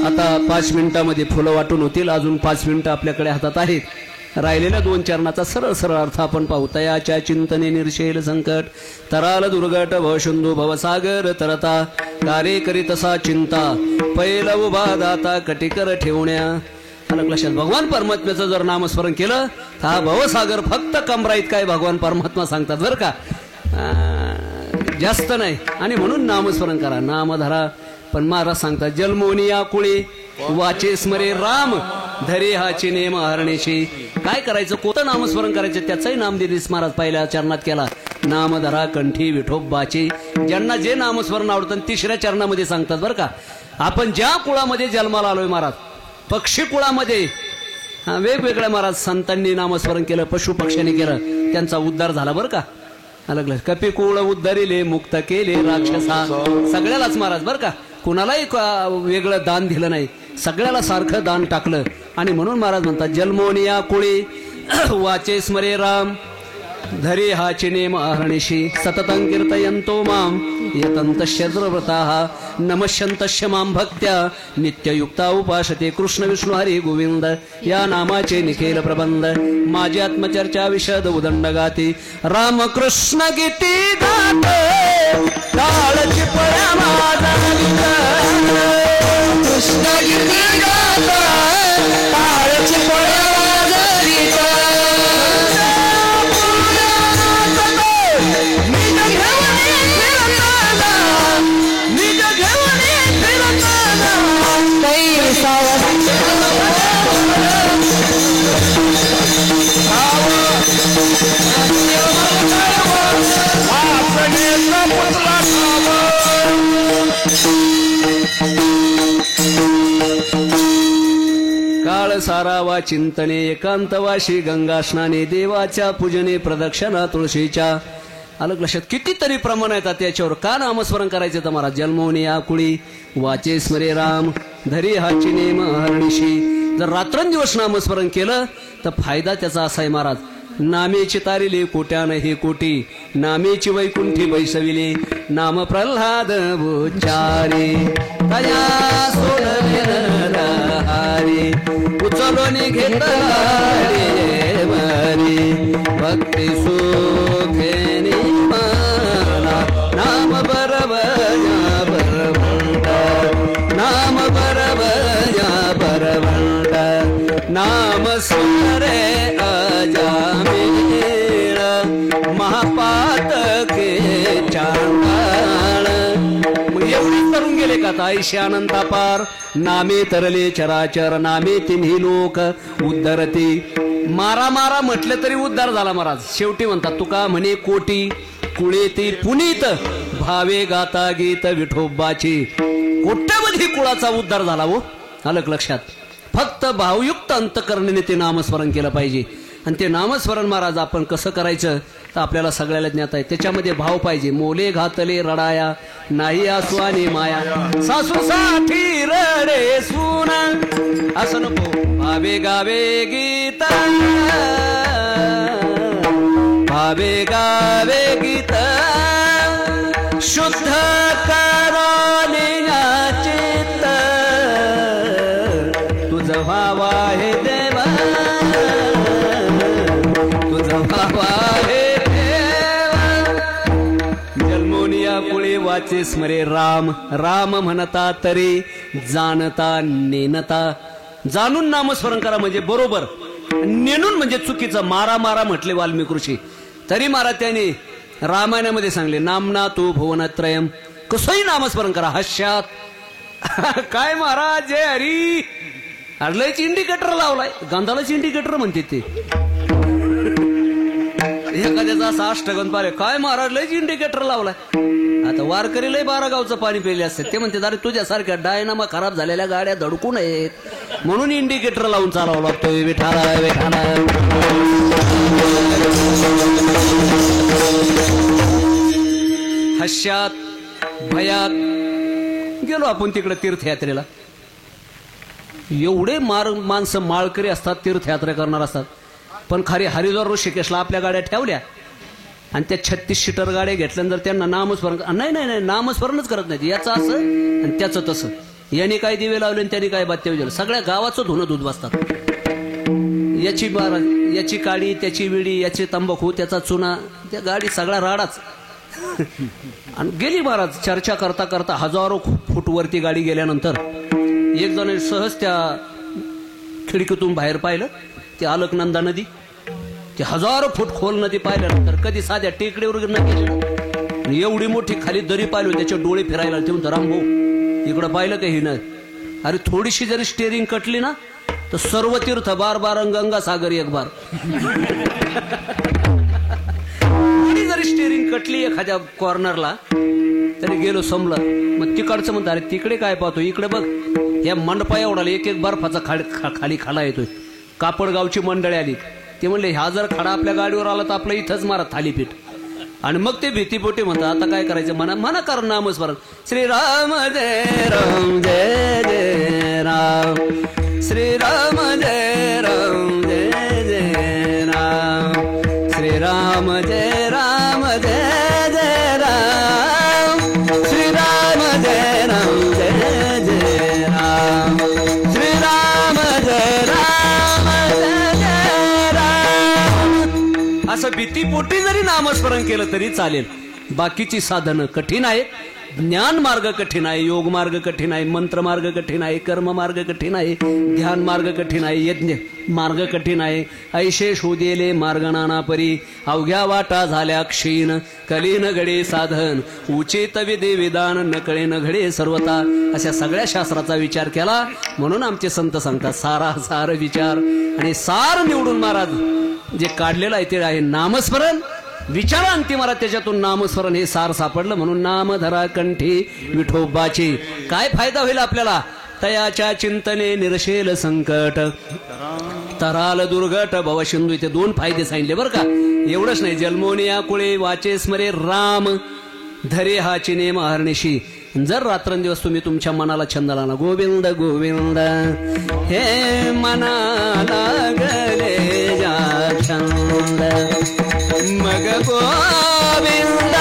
आता 5 मिनिटांमध्ये फुलं वाटून होतील. अजून 5 मिनिटं आपल्याकडे हातात आहेत. राहिलेल्या 2 चरणाचा सरळ सरळ अर्थ आपण पाहू. तयाच्या चिंतने निरशेल संकट तराल दुर्गट भवशुंदू भवसागर तरता कार्य करीतसा चिंता पैल उभा दाता कटिकर ठेवण्या. लक्षात भगवान परमात्म्याचं जर नामस्मरण केलं तर हा भवसागर फक्त कमराईत काय भगवान परमात्मा सांगतात बरं का. जास्त नाही. आणि म्हणून नामस्मरण करा नाम धरा. पण महाराज सांगतात जन्मोनिया कुळे वाचे स्मरे राम धरे हाचे नेम हरणेशी. काय करायचं कोणतं नामस्मरण करायचं त्याचंही नामदेवीस महाराज पहिल्या चरणात केला. नाम धरा कंठी विठोबाचे. ज्यांना जे नामस्मरण आवडतं 3ऱ्या चरणामध्ये सांगतात बरं का. आपण ज्या कुळामध्ये जन्माला आलोय महाराज पक्षी कुळामध्ये वेगवेगळ्या महाराज संतांनी नामस्मरण केलं, पशु पक्ष्यांनी केलं, त्यांचा उद्धार झाला बरं का. अलग कपिकुळ उद्धरिले मुक्त केले राक्षसा. सगळ्यालाच महाराज बरं का, कुणालाही वेगळं दान दिलं नाही, सगळ्याला सारखं दान टाकलं. आणि म्हणून महाराज म्हणतात जन्मोनिया कुळी वाचे स्मरे राम धरी हा चिनेम अहर्निशी सततं कीर्तयन्तो माम यतन्तश्च व्रताः नमश्यन्तश्च मां भक्त्या नित्ययुक्ता उपासते. कृष्ण विष्णू हरी गोविंद या नामाचे निखिल प्रबंध माझी आत्मचर्चा विशद उदंड गाती. रामकृष्ण गीती गाते काळची पळ्या माझा कृष्ण गीती गाते काळची पळ्या काळ सारावा चिंतने एकांतवाशी गंगा स्नाने देवाच्या पूजने प्रदक्षिणा तुळशीच्या. अलग लक्षात कितीतरी प्रमाण येतात त्याच्यावर. का नामस्मरण करायचे तर महाराज जन्मोनी आकुळी वाचे स्मरे राम धरी हाची नेम हरणीशी. जर रात्रंदिवस नामस्मरण केलं तर फायदा त्याचा असा आहे महाराज. नामेची तारिले कोट्यान हे कोटी नामेची वैकुंठी बैसविले नाम प्रल्हाद उच्चारे तया सोडले हारी उचलोनी घेतले मरी भक्ती सुखेनी मला नाम बरवया बरवंड नाम बरवया बरवंड नाम सुरे महापातके चांडाळ. एवढीच करून गेले का ताईशी अनंता पार नामे तरले चराचर नामे तिन्ही लोक उद्धरती. मारा मारा म्हटलं तरी उद्धार झाला महाराज. शेवटी म्हणतात तुका म्हणे कोटी कुळेती पुनीत भावे गाता गीत विठोबाची. कोट्यावधी कुळाचा उद्धार झाला हो. अलग लक्षात. फक्त भावयुक्त अंतकरणेने ते नामस्मरण केलं पाहिजे. आणि ते नामस्मरण महाराज आपण कसं करायचं तर आपल्याला सगळ्याला ज्ञात आहे. त्याच्यामध्ये भाव पाहिजे. मोले घातले रडाया नाही आसवानी माया सासूसाठी रडे सून असं नको. भावे गावे गीत भावे गावे गीत शुद्ध कराने चित्त तुझं व्हावा हे देवा तुझं व्हावा हे जन्मोनिया पुळे वाचे स्मरे राम राम म्हणता तरी जाणता नेनता. जाणून नामस्मरण करा म्हणजे बरोबर, नेणून म्हणजे चुकीचं. मारा मारा म्हटले वाल्मिक ऋषी तरी महाराज त्यांनी रामायणामध्ये सांगले नामना तू भुवनत्रयम. कसंही नामस्मरण करा हर्षात. काय महाराज जय हरी हरलयच इंडिकेटर लावलाय. गांधालाच इंडिकेटर म्हणते ते. एखाद्याचा असा अष्टगंध पाहिले काय महाराज लयच इंडिकेटर लावलाय. आता वारकरी लय 12 गावचं पाणी पिले असते. ते म्हणते अरे तुझ्यासारख्या डायनामा खराब झालेल्या गाड्या धडकू नयेत म्हणून इंडिकेटर लावून चालावं लागतोय. विठाला विठाला हर्षात भयात गेलो आपण तिकडे तीर्थयात्रेला. एवढे माणसं माळकरी असतात तीर्थयात्रा करणार असतात. पण खरी हरिद्वार ऋषिकेशला आपल्या गाड्या ठेवल्या आणि त्या 36 सीटर गाड्या घेतल्यानंतर त्यांना नामस्मरण नाही नाही नाही नामस्मरणच करत नाही. याचं असं आणि त्याचं तसं. याने काय दिवे लावले आणि त्याने काय बात्या विजवलं. सगळ्या गावाचं धुणं दूध बसतात. याची काडी त्याची विडी याची तंबाखू त्याचा चुना त्या गाडी सगळा राडाच. आणि गेली महाराज चर्चा करता करता हजारो फूट वरती गाडी गेल्यानंतर एक जण सहज त्या खिडकीतून बाहेर पाहिलं ते अलकनंदा नदी. ते हजारो फूट खोल नदी पाहिल्यानंतर कधी साध्या टेकडीवर न गेली. एवढी मोठी खाली दरी पाहिली त्याचे डोळे फिरायला. ते म्हणतो रामभाऊ इकडं पाहिलं का ही नाही. अरे थोडीशी जरी स्टेरिंग कटली ना तर सर्व तीर्थ बार बार गंगा सागर एक बार. थोडी जरी स्टेरिंग कटली एखाद्या कॉर्नरला तरी गेलो समलं. मग तिकडचं म्हणतं अरे तिकडे काय पाहतो इकडे बघ. या मंडपा एवढा एक एक बर्फाचा खाली खाला येतोय. कापडगावची मंडळी आली. ते म्हणले ह्या जर खडा आपल्या गाडीवर आला तर आपलं इथंच मारा थालीपीठ. आणि मग ते भीतीपोटी म्हणतात आता काय करायचं, म्हणा म्हणा कर नामस्मरण. श्रीराम जय राम जय जय राम, श्रीराम जय राम जय जय राम, श्रीराम जय राम जय जय राम, श्रीराम जय राम जय जय राम, श्रीराम जय राम जय जय राम. असं भीतीपोटी जरी नामस्मरण केलं तरी चालेल. बाकीची साधनं कठीण आहेत. ज्ञान मार्ग कठीण आहे, योग मार्ग कठीण आहे, मंत्र मार्ग कठीण आहे, कर्म मार्ग कठीण आहे, ध्यान मार्ग कठीण आहे, यज्ञ मार्ग कठीण आहे. ऐशे शोधेले मार्ग नाना परी, अवघ्या वाटा झाल्या क्षीण, कलीन घडे साधन, उचित विधी विधान, नकळे न घडे सर्वता. अशा सगळ्या शास्त्राचा विचार केला म्हणून आमचे संत सांगतात सारा सार विचार. आणि सार निवडून महाराज जे काढलेलं आहे ते आहे नामस्मरण. विचारा अंतिमाला त्याच्यातून नामस्मरण हे सार सापडलं म्हणून नाम धरा कंठी विठोबाची. काय फायदा होईल आपल्याला, तयाच्या चिंतने निरशेल संकट, तराल दुर्घट भवसिंधू. इथे 2 फायदे सांगितले बरं का. एवढंच नाही, जन्मोनिया कुळे वाचे स्मरे राम, धरे हा चिने महारणीशी. जर रात्रंदिवस तुम्ही तुमच्या मनाला छंद लावला गोविंद गोविंद हे मनाला गले जा छंद, मग गोविंद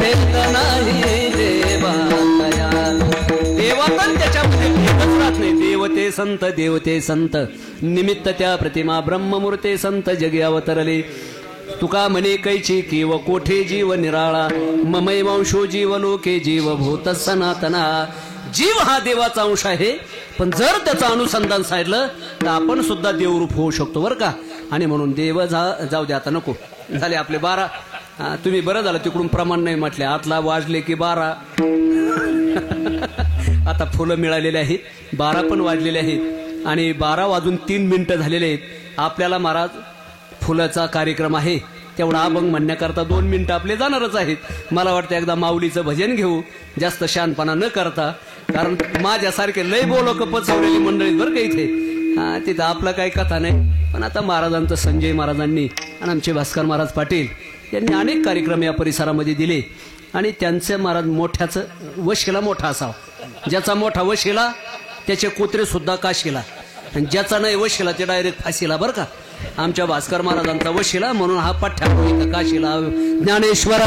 भेट नाही देवा पण त्याच्यामध्ये भेटच राहत नाही. देवते संत देवते संत निमित्त त्या प्रतिमा ब्रह्ममूर्ते संत जगे अवतरले. तुका म्हणे कैची किव कोठे जीव निराळा, ममै वंशो जीव लोके जीव भूत सनातना. जीव हा देवाचा अंश आहे, पण जर त्याचं अनुसंधान साधलं तर आपण सुद्धा देवरूप होऊ शकतो बरं का. आणि म्हणून देव जाऊ दे आता नको झाले आपले 12. तुम्ही बरं झालं तिकडून प्रमाण नाही म्हटले, आतला वाजले की 12. आता फुलं मिळालेले आहेत, 12 पण वाजलेले आहेत आणि 12 वाजून 3 मिनिटं झालेले आहेत. आपल्याला महाराज फुलाचा कार्यक्रम आहे, तेवढा अभंग म्हणण्याकरता 2 मिनिटं आपले जाणारच आहेत. मला वाटतं एकदा माऊलीचं भजन घेऊ, जास्त शानपणा न करता, कारण माझ्यासारखे लय बोलक पचवलेली मंडळी बरं का इथे. तिथं आपलं काही कथा नाही. पण आता महाराजांचं संजय महाराजांनी आणि आमचे भास्कर महाराज पाटील यांनी अनेक कार्यक्रम या परिसरामध्ये दिले. आणि त्यांचं महाराज मोठ्याचं वशिला मोठा असावा. ज्याचा मोठा वशिला त्याचे कुत्रे सुद्धा काशीला, आणि ज्याचा नाही वशिला ते डायरेक्ट फाशीला बरं का. आमच्या भास्कर महाराजांचा वशिला म्हणून हा पठ्ठा इथं काशीला. ज्ञानेश्वर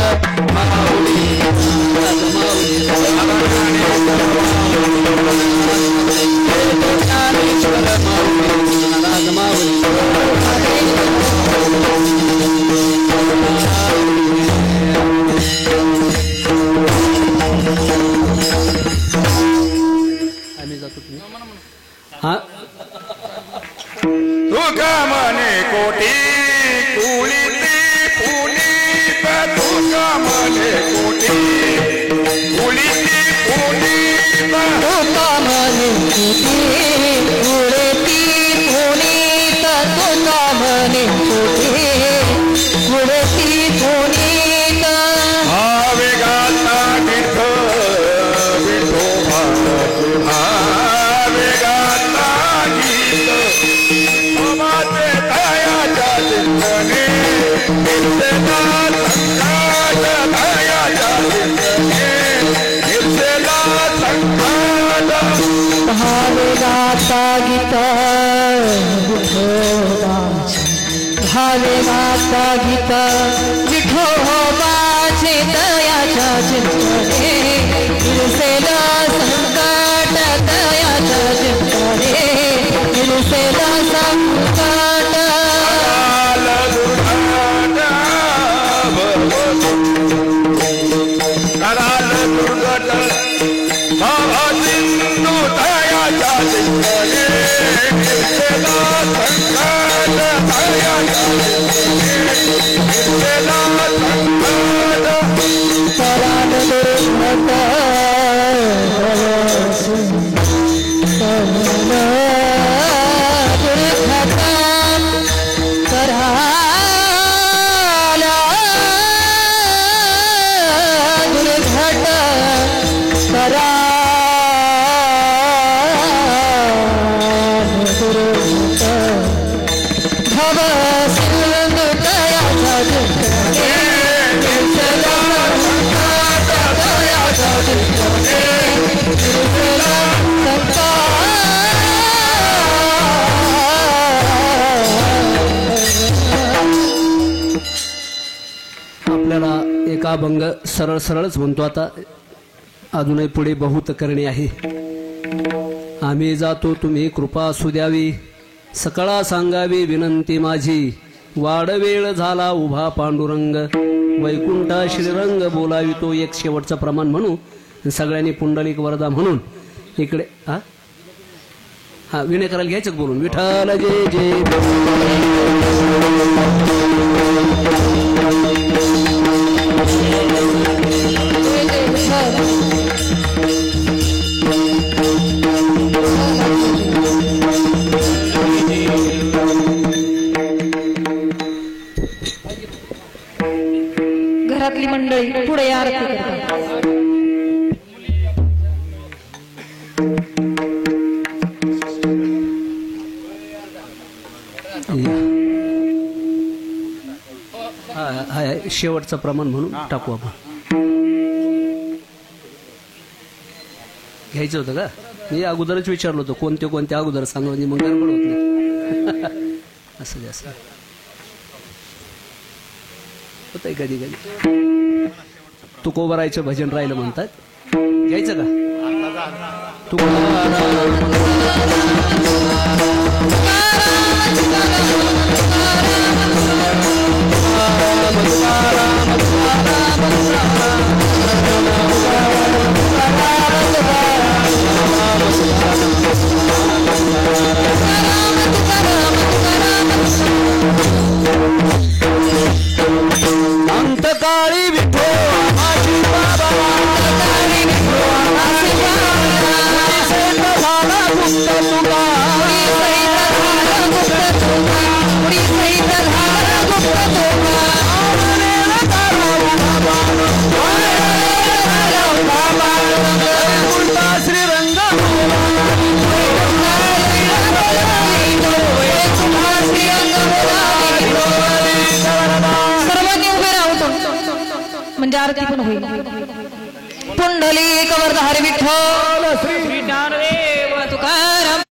आम्ही जातो हा तुका म्हणे कोटी कुळीती पुनीत, तुका म्हणे कोटी कुळीती पुनीत, तुका म्हणे कोटी कुळीती पुनीत, तुका म्हणे कोटी कुळीती पुनीत. भावे गाता विठ विठोबा, भावे गाता गीत बाबाचे दयाच्या चिंतने, नित्याला संकट दयाच्या चिंतने, नित्याला संकट. भावे गाता गीत विठोबाचे, भावे गाता गीत विठोबाचे दयाच्या चिंतने, निरसेला संकट दयाच्या चिंतने, निरसेला संकट. कराल दुर्गट बाबा सिंधू दयाच्या चिंतने, नित्याला संकट दयाच्या चिंतने, नित्याला संकट. कराल दुर्गट भव सिंधू तयाचा चिंतने निरसेला संकट तयाचा चिंतने निरसेला संकट. आपल्याला एक अभंग सरळ सरळच म्हणतो आता, अजूनही पुढे बहुत करणे आहे. आम्ही जातो तुम्ही कृपा असू द्यावी, सकळा सांगावी विनंती माझी. वाडवेळ झाला उभा पांडुरंग, वैकुंठा श्रीरंग बोलावितो एक शेवटचं प्रमाण म्हणून सगळ्यांनी पुंडलिक वरदा म्हणून इकडे हा हा विनय करायला घ्यायचं बोलून. विठ्ठल जय जय घरातली मंडळी पुढे आरती करतात. शेवटचं प्रमाण म्हणून टाकू आपण. घ्यायचं होतं का? मी अगोदरच विचारलं होतं कोणते कोणते अगोदर सांगा म्हणजे मग गडबड होत नाही. असं दे असं होत आहे कधी कधी. तुकोबरायचं भजन राहिलं म्हणतात, घ्यायचं का? अंतकाळी विठो माझी बाबा, अंतकाळी विठो माझी बाबा, सैत झाला गुप्त तुका, सैत झाला गुप्त तुका, सैत झाला गुप्त तुका. आवरेला तारा बाबा, आवरेला बाबा, वैकुंठा श्रीरंग म्हणजे आरती पण होईल. पुंडलिक वरदार विठ्ठल